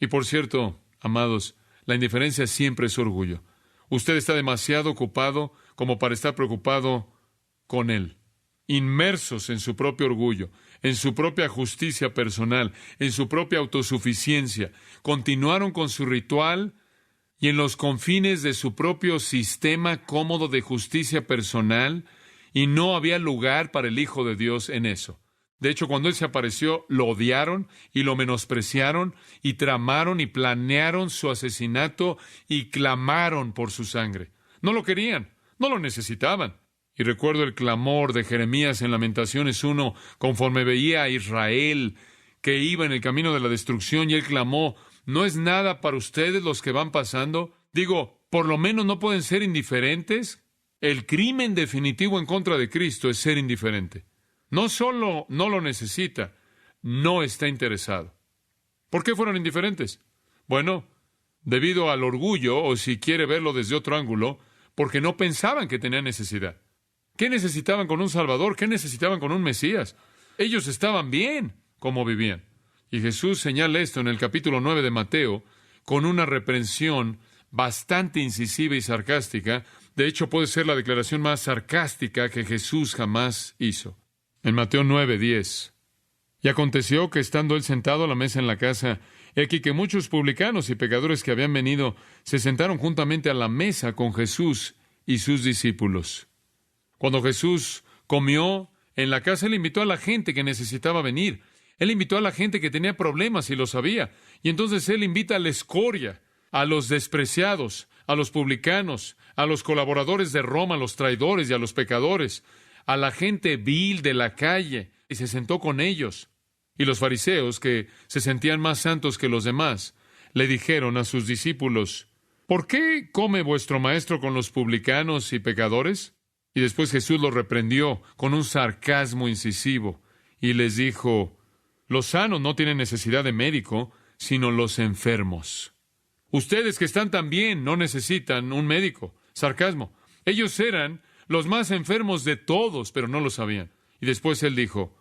Y por cierto, amados, la indiferencia siempre es orgullo. Usted está demasiado ocupado como para estar preocupado con él. Inmersos en su propio orgullo, en su propia justicia personal, en su propia autosuficiencia. Continuaron con su ritual y en los confines de su propio sistema cómodo de justicia personal, y no había lugar para el Hijo de Dios en eso. De hecho, cuando Él se apareció, lo odiaron y lo menospreciaron y tramaron y planearon su asesinato y clamaron por su sangre. No lo querían, no lo necesitaban. Y recuerdo el clamor de Jeremías en Lamentaciones 1, conforme veía a Israel que iba en el camino de la destrucción, y él clamó: ¿no es nada para ustedes los que van pasando? Digo, ¿por lo menos no pueden ser indiferentes? El crimen definitivo en contra de Cristo es ser indiferente. No solo no lo necesita, no está interesado. ¿Por qué fueron indiferentes? Bueno, debido al orgullo, o si quiere verlo desde otro ángulo, porque no pensaban que tenían necesidad. ¿Qué necesitaban con un Salvador? ¿Qué necesitaban con un Mesías? Ellos estaban bien como vivían. Y Jesús señala esto en el capítulo 9 de Mateo con una reprensión bastante incisiva y sarcástica. De hecho, puede ser la declaración más sarcástica que Jesús jamás hizo. En Mateo 9:10. Y aconteció que estando él sentado a la mesa en la casa, he aquí que muchos publicanos y pecadores que habían venido se sentaron juntamente a la mesa con Jesús y sus discípulos. Cuando Jesús comió en la casa, Él invitó a la gente que necesitaba venir. Él invitó a la gente que tenía problemas y lo sabía. Y entonces Él invita a la escoria, a los despreciados, a los publicanos, a los colaboradores de Roma, a los traidores y a los pecadores, a la gente vil de la calle, y se sentó con ellos. Y los fariseos, que se sentían más santos que los demás, le dijeron a sus discípulos: ¿por qué come vuestro maestro con los publicanos y pecadores? Y después Jesús los reprendió con un sarcasmo incisivo y les dijo: los sanos no tienen necesidad de médico, sino los enfermos. Ustedes que están tan bien no necesitan un médico. Sarcasmo. Ellos eran los más enfermos de todos, pero no lo sabían. Y después Él dijo,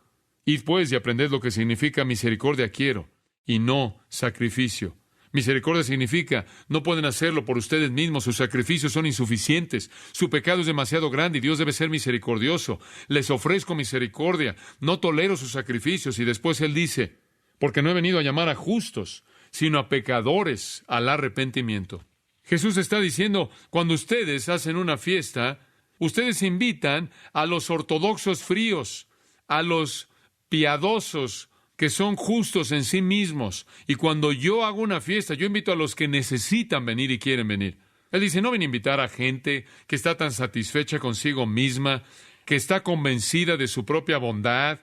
id pues y aprended lo que significa misericordia quiero, y no sacrificio. Misericordia significa, no pueden hacerlo por ustedes mismos, sus sacrificios son insuficientes, su pecado es demasiado grande y Dios debe ser misericordioso. Les ofrezco misericordia, no tolero sus sacrificios. Y después Él dice, porque no he venido a llamar a justos, sino a pecadores al arrepentimiento. Jesús está diciendo, cuando ustedes hacen una fiesta, ustedes invitan a los ortodoxos fríos, a los piadosos que son justos en sí mismos. Y cuando yo hago una fiesta, yo invito a los que necesitan venir y quieren venir. Él dice, no ven a invitar a gente que está tan satisfecha consigo misma, que está convencida de su propia bondad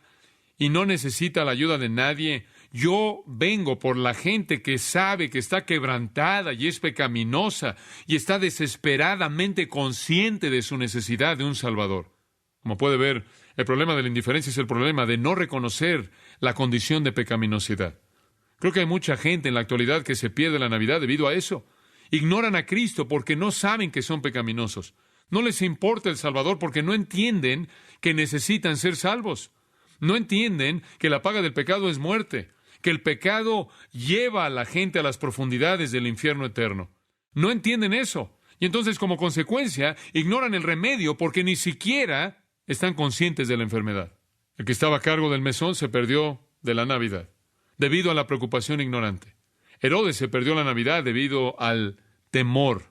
y no necesita la ayuda de nadie. Yo vengo por la gente que sabe que está quebrantada y es pecaminosa y está desesperadamente consciente de su necesidad de un Salvador. Como puede ver, el problema de la indiferencia es el problema de no reconocer la condición de pecaminosidad. Creo que hay mucha gente en la actualidad que se pierde la Navidad debido a eso. Ignoran a Cristo porque no saben que son pecaminosos. No les importa el Salvador porque no entienden que necesitan ser salvos. No entienden que la paga del pecado es muerte, que el pecado lleva a la gente a las profundidades del infierno eterno. No entienden eso. Y entonces, como consecuencia, ignoran el remedio porque ni siquiera están conscientes de la enfermedad. El que estaba a cargo del mesón se perdió de la Navidad debido a la preocupación ignorante. Herodes se perdió la Navidad debido al temor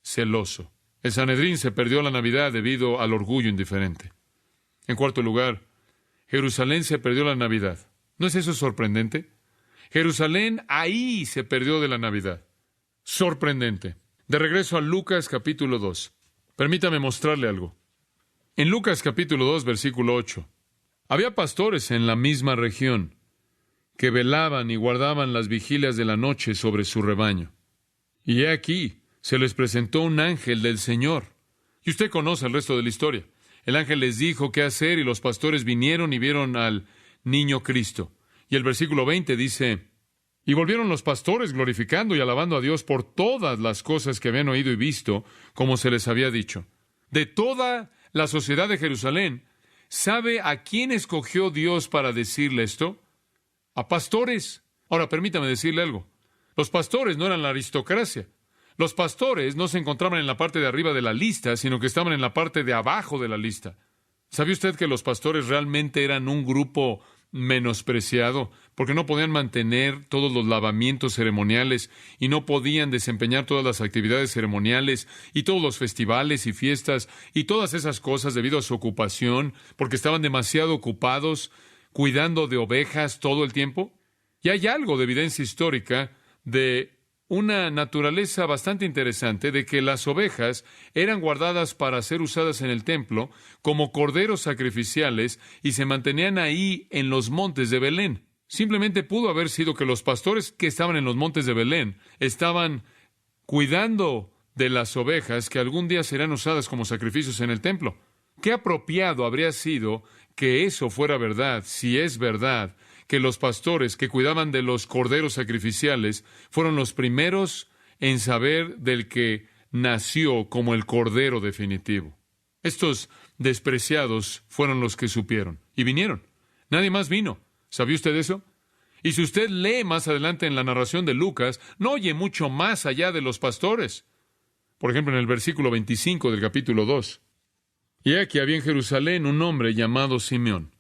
celoso. El Sanedrín se perdió la Navidad debido al orgullo indiferente. En cuarto lugar, Jerusalén se perdió la Navidad. ¿No es eso sorprendente? Jerusalén ahí se perdió de la Navidad. Sorprendente. De regreso a Lucas capítulo 2. Permítame mostrarle algo. En Lucas capítulo 2, versículo 8. Había pastores en la misma región que velaban y guardaban las vigilias de la noche sobre su rebaño. Y he aquí, se les presentó un ángel del Señor. Y usted conoce el resto de la historia. El ángel les dijo qué hacer y los pastores vinieron y vieron al niño Cristo. Y el versículo 20 dice, y volvieron los pastores glorificando y alabando a Dios por todas las cosas que habían oído y visto, como se les había dicho. De toda la sociedad de Jerusalén, ¿sabe a quién escogió Dios para decirle esto? A pastores. Ahora, permítame decirle algo. Los pastores no eran la aristocracia. Los pastores no se encontraban en la parte de arriba de la lista, sino que estaban en la parte de abajo de la lista. ¿Sabe usted que los pastores realmente eran un grupo menospreciado porque no podían mantener todos los lavamientos ceremoniales y no podían desempeñar todas las actividades ceremoniales y todos los festivales y fiestas y todas esas cosas debido a su ocupación, porque estaban demasiado ocupados cuidando de ovejas todo el tiempo? Y hay algo de evidencia histórica de una naturaleza bastante interesante de que las ovejas eran guardadas para ser usadas en el templo como corderos sacrificiales y se mantenían ahí en los montes de Belén. Simplemente pudo haber sido que los pastores que estaban en los montes de Belén estaban cuidando de las ovejas que algún día serán usadas como sacrificios en el templo. Qué apropiado habría sido que eso fuera verdad, si es verdad, que los pastores que cuidaban de los corderos sacrificiales fueron los primeros en saber del que nació como el cordero definitivo. Estos despreciados fueron los que supieron y vinieron. Nadie más vino. ¿Sabía usted eso? Y si usted lee más adelante en la narración de Lucas, no oye mucho más allá de los pastores. Por ejemplo, en el versículo 25 del capítulo 2. Y aquí había en Jerusalén un hombre llamado Simeón.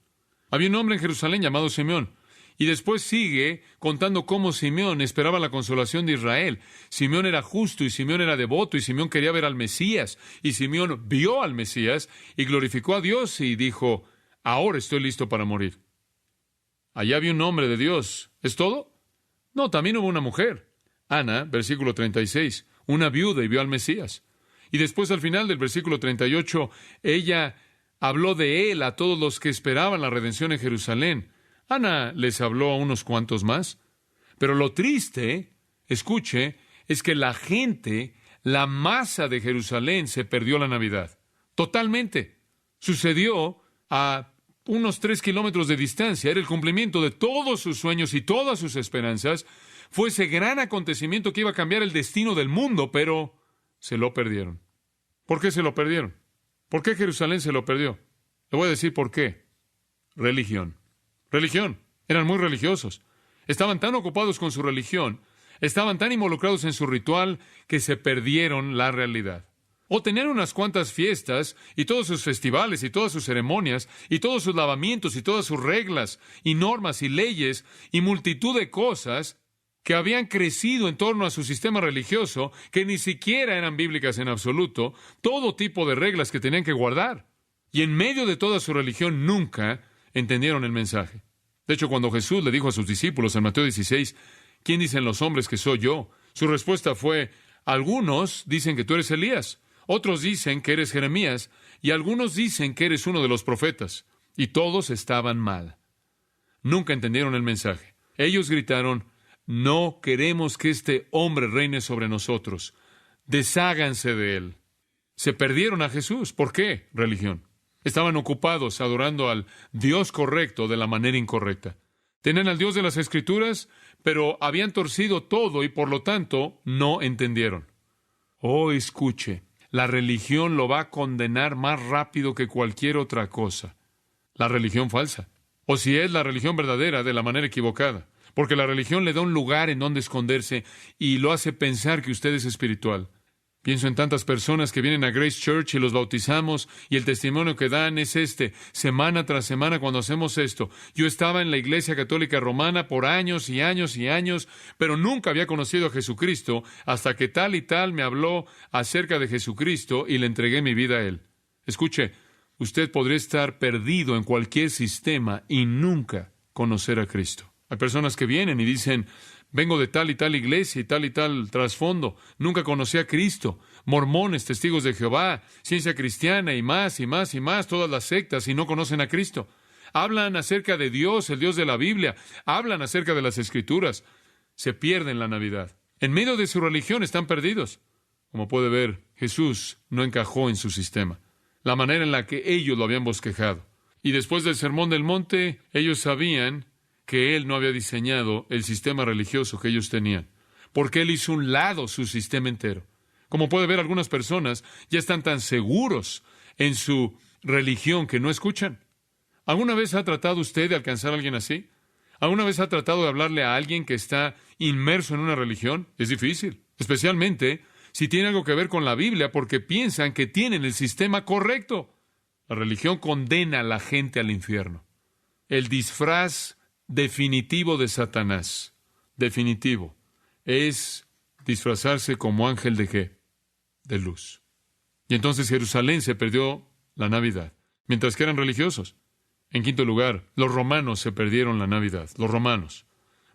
Había un hombre en Jerusalén llamado Simeón. Y después sigue contando cómo Simeón esperaba la consolación de Israel. Simeón era justo y Simeón era devoto y Simeón quería ver al Mesías. Y Simeón vio al Mesías y glorificó a Dios y dijo, ahora estoy listo para morir. Allá había un hombre de Dios. ¿Es todo? No, también hubo una mujer. Ana, versículo 36, una viuda y vio al Mesías. Y después al final del versículo 38, ella habló de él a todos los que esperaban la redención en Jerusalén. Ana les habló a unos cuantos más. Pero lo triste, escuche, es que la gente, la masa de Jerusalén se perdió la Navidad. Totalmente. Sucedió a unos 3 kilómetros de distancia. Era el cumplimiento de todos sus sueños y todas sus esperanzas. Fue ese gran acontecimiento que iba a cambiar el destino del mundo, pero se lo perdieron. ¿Por qué se lo perdieron? ¿Por qué Jerusalén se lo perdió? Le voy a decir por qué. Religión. Religión. Eran muy religiosos. Estaban tan ocupados con su religión, estaban tan involucrados en su ritual, que se perdieron la realidad. O tenían unas cuantas fiestas, y todos sus festivales, y todas sus ceremonias, y todos sus lavamientos, y todas sus reglas, y normas, y leyes, y multitud de cosas que habían crecido en torno a su sistema religioso, que ni siquiera eran bíblicas en absoluto, todo tipo de reglas que tenían que guardar. Y en medio de toda su religión nunca entendieron el mensaje. De hecho, cuando Jesús le dijo a sus discípulos en Mateo 16, ¿quién dicen los hombres que soy yo? Su respuesta fue, algunos dicen que tú eres Elías, otros dicen que eres Jeremías, y algunos dicen que eres uno de los profetas. Y todos estaban mal. Nunca entendieron el mensaje. Ellos gritaron, no queremos que este hombre reine sobre nosotros. Desháganse de él. Se perdieron a Jesús. ¿Por qué? Religión. Estaban ocupados adorando al Dios correcto de la manera incorrecta. Tenían al Dios de las Escrituras, pero habían torcido todo y por lo tanto no entendieron. Oh, escuche, la religión lo va a condenar más rápido que cualquier otra cosa. La religión falsa. O si es la religión verdadera, de la manera equivocada. Porque la religión le da un lugar en donde esconderse y lo hace pensar que usted es espiritual. Pienso en tantas personas que vienen a Grace Church y los bautizamos y el testimonio que dan es semana tras semana cuando hacemos esto. Yo estaba en la Iglesia Católica Romana por años y años y años, pero nunca había conocido a Jesucristo hasta que tal y tal me habló acerca de Jesucristo y le entregué mi vida a Él. Escuche, usted podría estar perdido en cualquier sistema y nunca conocer a Cristo. Hay personas que vienen y dicen, vengo de tal y tal iglesia y tal trasfondo. Nunca conocí a Cristo. Mormones, testigos de Jehová, ciencia cristiana y más y más y más, todas las sectas y no conocen a Cristo. Hablan acerca de Dios, el Dios de la Biblia. Hablan acerca de las Escrituras. Se pierden la Navidad. En medio de su religión están perdidos. Como puede ver, Jesús no encajó en su sistema. La manera en la que ellos lo habían bosquejado. Y después del Sermón del Monte, ellos sabían que Él no había diseñado el sistema religioso que ellos tenían, porque Él hizo un lado su sistema entero. Como puede ver, algunas personas ya están tan seguros en su religión que no escuchan. ¿Alguna vez ha tratado usted de alcanzar a alguien así? ¿Alguna vez ha tratado de hablarle a alguien que está inmerso en una religión? Es difícil, especialmente si tiene algo que ver con la Biblia, porque piensan que tienen el sistema correcto. La religión condena a la gente al infierno. El disfraz definitivo de Satanás, definitivo, es disfrazarse como ángel de ¿qué? De luz. Y entonces Jerusalén se perdió la Navidad, mientras que eran religiosos. En quinto lugar, los romanos se perdieron la Navidad, los romanos.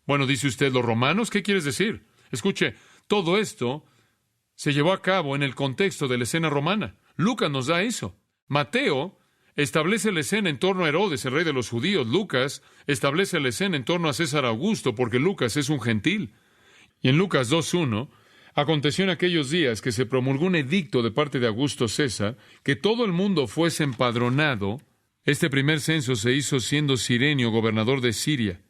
Bueno, dice usted, ¿los romanos? ¿Qué quieres decir? Escuche, todo esto se llevó a cabo en el contexto de la escena romana. Lucas nos da eso. Mateo establece la escena en torno a Herodes, el rey de los judíos. Lucas establece la escena en torno a César Augusto, porque Lucas es un gentil. Y en Lucas 2:1, aconteció en aquellos días que se promulgó un edicto de parte de Augusto César, que todo el mundo fuese empadronado. Este primer censo se hizo siendo Cirenio gobernador de Siria.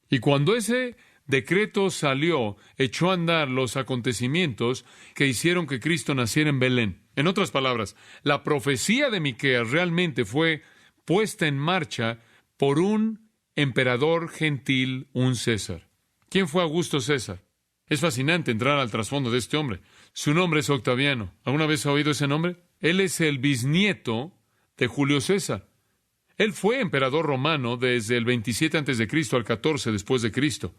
Y cuando ese decreto salió, echó a andar los acontecimientos que hicieron que Cristo naciera en Belén. En otras palabras, la profecía de Miqueas realmente fue puesta en marcha por un emperador gentil, un César. ¿Quién fue Augusto César? Es fascinante entrar al trasfondo de este hombre. Su nombre es Octaviano. ¿Alguna vez ha oído ese nombre? Él es el bisnieto de Julio César. Él fue emperador romano desde el 27 a.C. al 14 después de Cristo.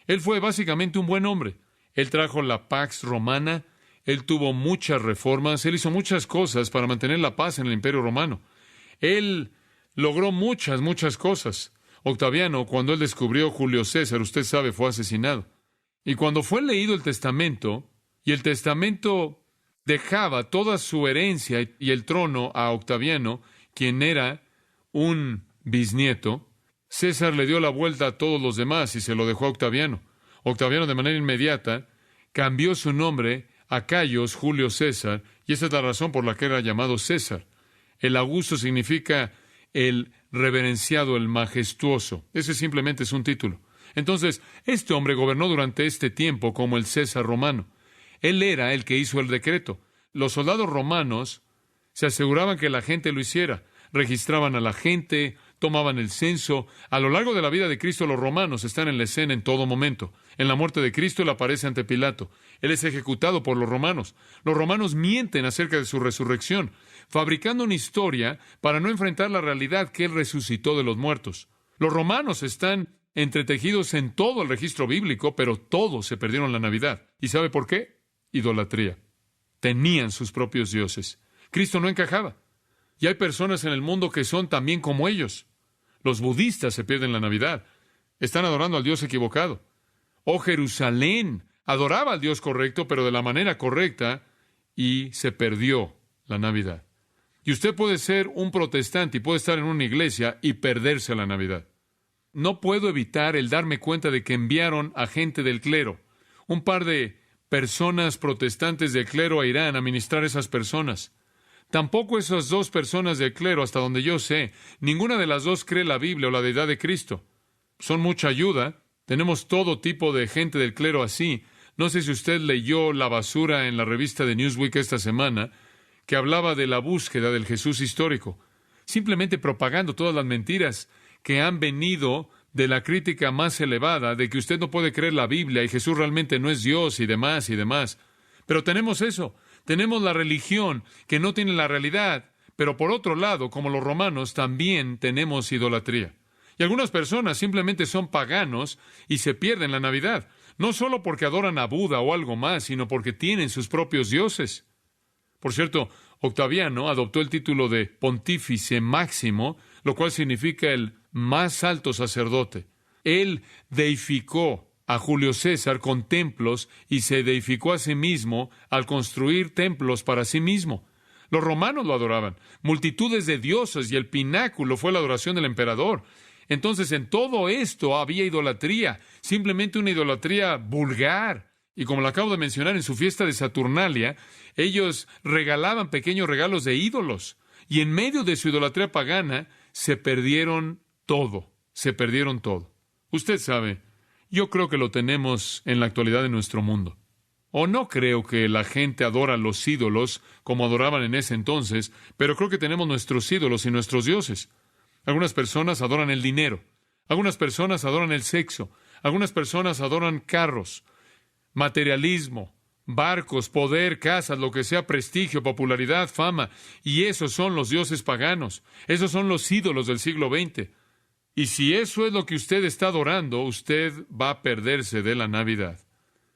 Él fue básicamente un buen hombre. Él trajo la Pax Romana. Él tuvo muchas reformas, él hizo muchas cosas para mantener la paz en el Imperio Romano. Él logró muchas cosas. Octaviano, cuando él descubrió Julio César, usted sabe, fue asesinado. Y cuando fue leído el testamento, y el testamento dejaba toda su herencia y el trono a Octaviano, quien era un bisnieto, César le dio la vuelta a todos los demás y se lo dejó a Octaviano. Octaviano, de manera inmediata, cambió su nombre a Caius Julio César, y esa es la razón por la que era llamado César. El Augusto significa el reverenciado, el majestuoso. Ese simplemente es un título. Entonces, este hombre gobernó durante este tiempo como el César romano. Él era el que hizo el decreto. Los soldados romanos se aseguraban que la gente lo hiciera. Registraban a la gente, tomaban el censo. A lo largo de la vida de Cristo, los romanos están en la escena en todo momento. En la muerte de Cristo, Él aparece ante Pilato. Él es ejecutado por los romanos. Los romanos mienten acerca de su resurrección, fabricando una historia para no enfrentar la realidad que Él resucitó de los muertos. Los romanos están entretejidos en todo el registro bíblico, pero todos se perdieron la Navidad. ¿Y sabe por qué? Idolatría. Tenían sus propios dioses. Cristo no encajaba. Y hay personas en el mundo que son también como ellos. Los budistas se pierden la Navidad. Están adorando al Dios equivocado. Oh, Jerusalén adoraba al Dios correcto, pero de la manera correcta, y se perdió la Navidad. Y usted puede ser un protestante y puede estar en una iglesia y perderse la Navidad. No puedo evitar el darme cuenta de que enviaron a gente del clero, un par de personas protestantes del clero a Irán a ministrar a esas personas. Tampoco esas dos personas del clero, hasta donde yo sé, ninguna de las dos cree la Biblia o la deidad de Cristo. Son mucha ayuda. Tenemos todo tipo de gente del clero así. No sé si usted leyó la basura en la revista de Newsweek esta semana, que hablaba de la búsqueda del Jesús histórico, simplemente propagando todas las mentiras que han venido de la crítica más elevada, de que usted no puede creer la Biblia y Jesús realmente no es Dios y demás y demás. Pero tenemos eso. Tenemos la religión que no tiene la realidad, pero por otro lado, como los romanos, también tenemos idolatría. Y algunas personas simplemente son paganos y se pierden la Navidad, no solo porque adoran a Buda o algo más, sino porque tienen sus propios dioses. Por cierto, Octaviano adoptó el título de Pontífice Máximo, lo cual significa el más alto sacerdote. Él deificó a Julio César con templos y se deificó a sí mismo al construir templos para sí mismo. Los romanos lo adoraban, multitudes de dioses, y el pináculo fue la adoración del emperador. Entonces, en todo esto había idolatría, simplemente una idolatría vulgar. Y como lo acabo de mencionar, en su fiesta de Saturnalia, ellos regalaban pequeños regalos de ídolos. Y en medio de su idolatría pagana, se perdieron todo. Usted sabe, yo creo que lo tenemos en la actualidad de nuestro mundo. O no creo que la gente adora los ídolos como adoraban en ese entonces, pero creo que tenemos nuestros ídolos y nuestros dioses. Algunas personas adoran el dinero. Algunas personas adoran el sexo. Algunas personas adoran carros, materialismo, barcos, poder, casas, lo que sea, prestigio, popularidad, fama. Y esos son los dioses paganos. Esos son los ídolos del siglo XX. Y si eso es lo que usted está adorando, usted va a perderse de la Navidad.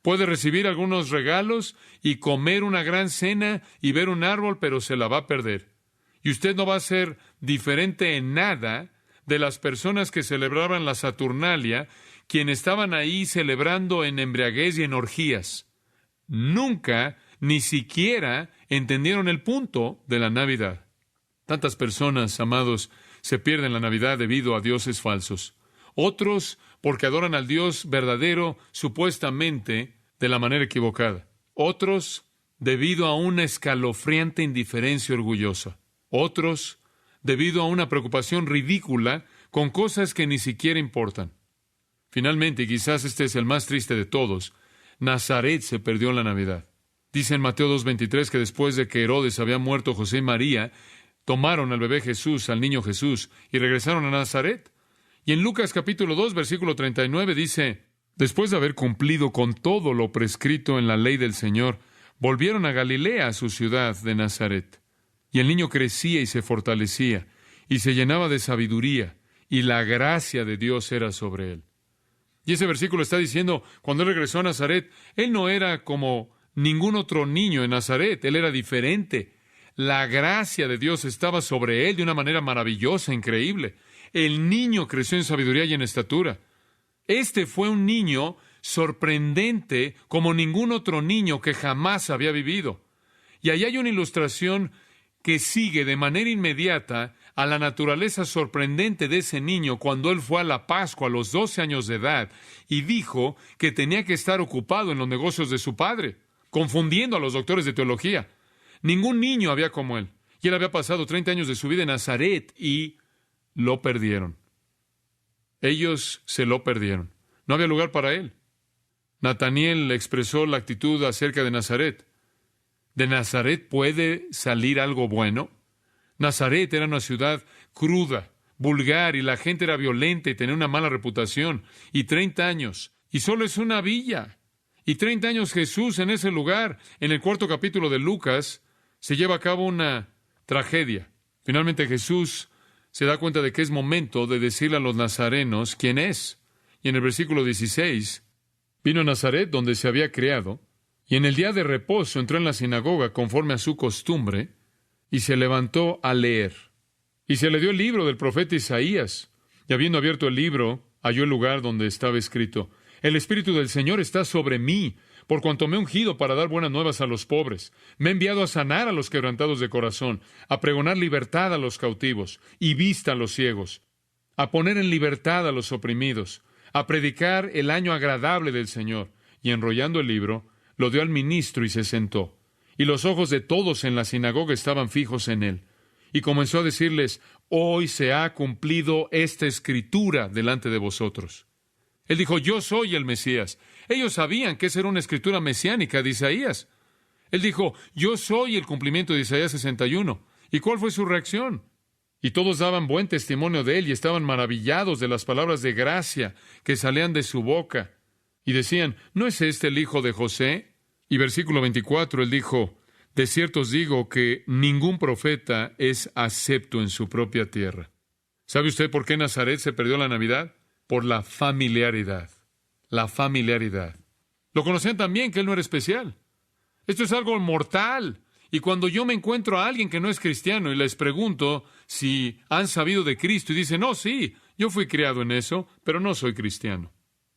Puede recibir algunos regalos y comer una gran cena y ver un árbol, pero se la va a perder. Y usted no va a ser diferente en nada de las personas que celebraban la Saturnalia, quienes estaban ahí celebrando en embriaguez y en orgías. Nunca, ni siquiera, entendieron el punto de la Navidad. Tantas personas, amados, se pierden la Navidad debido a dioses falsos. Otros, porque adoran al Dios verdadero, supuestamente, de la manera equivocada. Otros, debido a una escalofriante indiferencia orgullosa. Otros, debido a una preocupación ridícula con cosas que ni siquiera importan. Finalmente, y quizás este es el más triste de todos, Nazaret se perdió en la Navidad. Dice en Mateo 2:23 que después de que Herodes había muerto José y María, tomaron al bebé Jesús, al niño Jesús, y regresaron a Nazaret. Y en Lucas capítulo 2, versículo 39 dice, después de haber cumplido con todo lo prescrito en la ley del Señor, volvieron a Galilea, a su ciudad de Nazaret. Y el niño crecía y se fortalecía, y se llenaba de sabiduría, y la gracia de Dios era sobre él. Y ese versículo está diciendo, cuando él regresó a Nazaret, él no era como ningún otro niño en Nazaret, él era diferente. La gracia de Dios estaba sobre él de una manera maravillosa, increíble. El niño creció en sabiduría y en estatura. Este fue un niño sorprendente como ningún otro niño que jamás había vivido. Y ahí hay una ilustración que sigue de manera inmediata a la naturaleza sorprendente de ese niño cuando él fue a la Pascua a los 12 años de edad y dijo que tenía que estar ocupado en los negocios de su padre, confundiendo a los doctores de teología. Ningún niño había como él. Y él había pasado 30 años de su vida en Nazaret y lo perdieron. Ellos se lo perdieron. No había lugar para él. Nataniel expresó la actitud acerca de Nazaret. ¿De Nazaret puede salir algo bueno? Nazaret era una ciudad cruda, vulgar, y la gente era violenta y tenía una mala reputación. Y 30 años, y solo es una villa. Y 30 años Jesús en ese lugar. En el 4º capítulo de Lucas se lleva a cabo una tragedia. Finalmente Jesús se da cuenta de que es momento de decirle a los nazarenos quién es. Y en el versículo 16, vino a Nazaret donde se había criado, y en el día de reposo entró en la sinagoga conforme a su costumbre, y se levantó a leer. Y se le dio el libro del profeta Isaías, y habiendo abierto el libro, halló el lugar donde estaba escrito: El Espíritu del Señor está sobre mí, por cuanto me he ungido para dar buenas nuevas a los pobres. Me he enviado a sanar a los quebrantados de corazón, a pregonar libertad a los cautivos y vista a los ciegos, a poner en libertad a los oprimidos, a predicar el año agradable del Señor. Y enrollando el libro, lo dio al ministro y se sentó. Y los ojos de todos en la sinagoga estaban fijos en él. Y comenzó a decirles: Hoy se ha cumplido esta escritura delante de vosotros. Él dijo: Yo soy el Mesías. Ellos sabían que esa era una escritura mesiánica de Isaías. Él dijo: Yo soy el cumplimiento de Isaías 61. ¿Y cuál fue su reacción? Y todos daban buen testimonio de él y estaban maravillados de las palabras de gracia que salían de su boca. Y decían: ¿No es este el hijo de José? Y versículo 24, él dijo: De cierto os digo que ningún profeta es acepto en su propia tierra. ¿Sabe usted por qué Nazaret se perdió la Navidad? Por la familiaridad. La familiaridad. Lo conocían también que él no era especial. Esto es algo mortal. Y cuando yo me encuentro a alguien que no es cristiano y les pregunto si han sabido de Cristo y dicen: No, sí, yo fui criado en eso, pero no soy cristiano.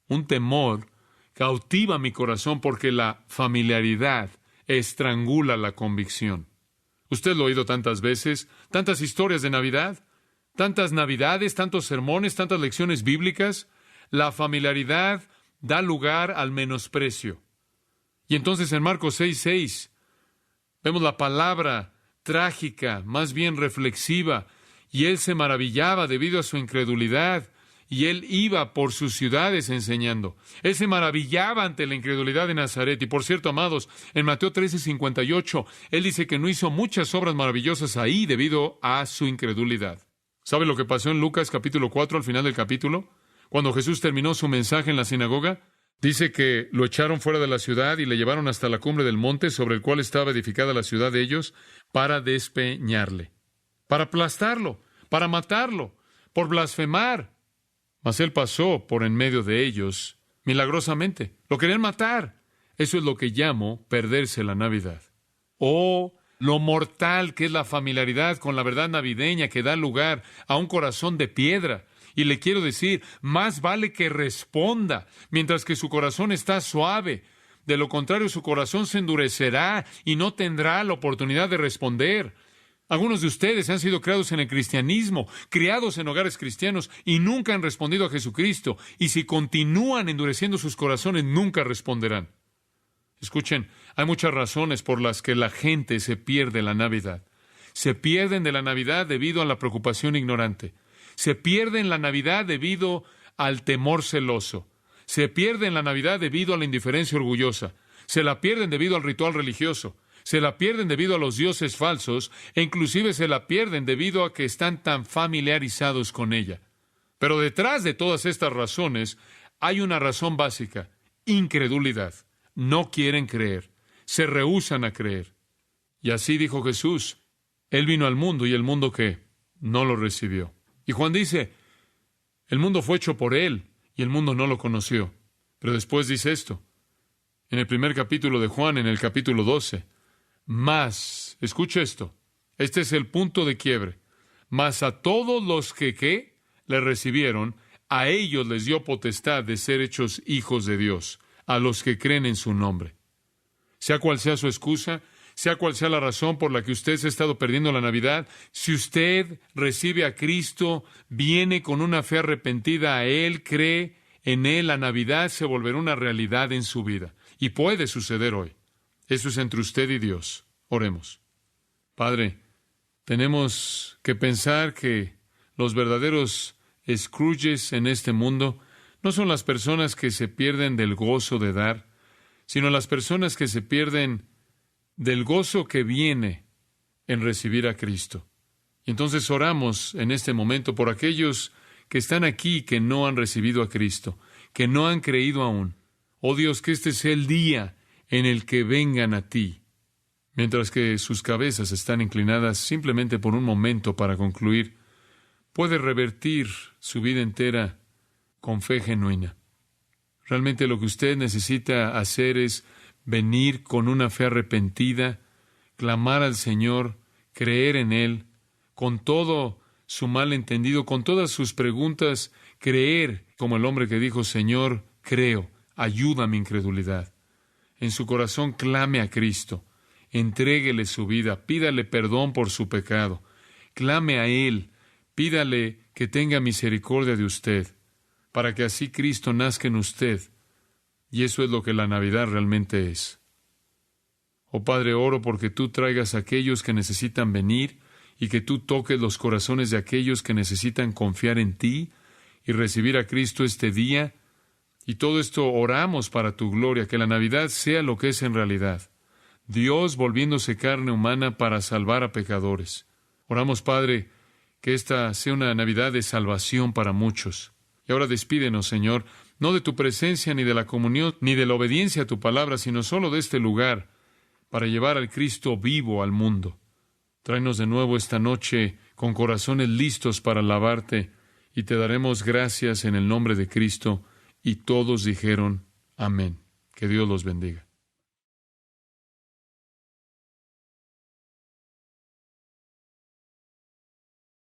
Un temor cautiva mi corazón porque la familiaridad estrangula la convicción. Usted lo ha oído tantas veces, tantas historias de Navidad, tantas Navidades, tantos sermones, tantas lecciones bíblicas. La familiaridad da lugar al menosprecio. Y entonces en Marcos 6:6 vemos la palabra trágica, más bien reflexiva, y él se maravillaba debido a su incredulidad, y él iba por sus ciudades enseñando. Él se maravillaba ante la incredulidad de Nazaret. Y por cierto, amados, en Mateo 13:58, él dice que no hizo muchas obras maravillosas ahí debido a su incredulidad. ¿Sabe lo que pasó en Lucas capítulo 4 al final del capítulo? Cuando Jesús terminó su mensaje en la sinagoga, dice que lo echaron fuera de la ciudad y le llevaron hasta la cumbre del monte sobre el cual estaba edificada la ciudad de ellos para despeñarle, para aplastarlo, para matarlo, por blasfemar. Mas él pasó por en medio de ellos milagrosamente. Lo querían matar. Eso es lo que llamo perderse la Navidad. Oh, lo mortal que es la familiaridad con la verdad navideña que da lugar a un corazón de piedra. Y le quiero decir, más vale que responda mientras que su corazón está suave. De lo contrario, su corazón se endurecerá y no tendrá la oportunidad de responder. Algunos de ustedes han sido criados en el cristianismo, criados en hogares cristianos y nunca han respondido a Jesucristo. Y si continúan endureciendo sus corazones, nunca responderán. Escuchen, hay muchas razones por las que la gente se pierde la Navidad. Se pierden de la Navidad debido a la preocupación ignorante. Se pierden la Navidad debido al temor celoso. Se pierden la Navidad debido a la indiferencia orgullosa. Se la pierden debido al ritual religioso. Se la pierden debido a los dioses falsos e inclusive se la pierden debido a que están tan familiarizados con ella. Pero detrás de todas estas razones hay una razón básica: incredulidad. No quieren creer. Se rehúsan a creer. Y así dijo Jesús. Él vino al mundo y el mundo ¿qué? No lo recibió. Y Juan dice, el mundo fue hecho por él y el mundo no lo conoció. Pero después dice esto, en el primer capítulo de Juan, en el capítulo 12, mas, escucha esto, este es el punto de quiebre, mas a todos los que, ¿qué? Le recibieron, a ellos les dio potestad de ser hechos hijos de Dios, a los que creen en su nombre. Sea cual sea su excusa, sea cual sea la razón por la que usted se ha estado perdiendo la Navidad, si usted recibe a Cristo, viene con una fe arrepentida a Él, cree en Él, la Navidad se volverá una realidad en su vida. Y puede suceder hoy. Eso es entre usted y Dios. Oremos. Padre, tenemos que pensar que los verdaderos Scrooges en este mundo no son las personas que se pierden del gozo de dar, sino las personas que se pierden del gozo que viene en recibir a Cristo. Y entonces oramos en este momento por aquellos que están aquí que no han recibido a Cristo, que no han creído aún. Oh Dios, que este sea el día en el que vengan a ti, mientras que sus cabezas están inclinadas simplemente por un momento para concluir. Puede revertir su vida entera con fe genuina. Realmente lo que usted necesita hacer es venir con una fe arrepentida, clamar al Señor, creer en Él, con todo su malentendido, con todas sus preguntas, creer como el hombre que dijo, Señor, creo, ayuda a mi incredulidad. En su corazón clame a Cristo, entréguele su vida, pídale perdón por su pecado, clame a Él, pídale que tenga misericordia de usted, para que así Cristo nazca en usted. Y eso es lo que la Navidad realmente es. Oh Padre, oro porque tú traigas a aquellos que necesitan venir y que tú toques los corazones de aquellos que necesitan confiar en ti y recibir a Cristo este día. Y todo esto oramos para tu gloria, que la Navidad sea lo que es en realidad. Dios volviéndose carne humana para salvar a pecadores. Oramos, Padre, que esta sea una Navidad de salvación para muchos. Y ahora despídenos, Señor, no de tu presencia, ni de la comunión, ni de la obediencia a tu palabra, sino solo de este lugar, para llevar al Cristo vivo al mundo. Tráenos de nuevo esta noche con corazones listos para alabarte, y te daremos gracias en el nombre de Cristo. Y todos dijeron, amén. Que Dios los bendiga.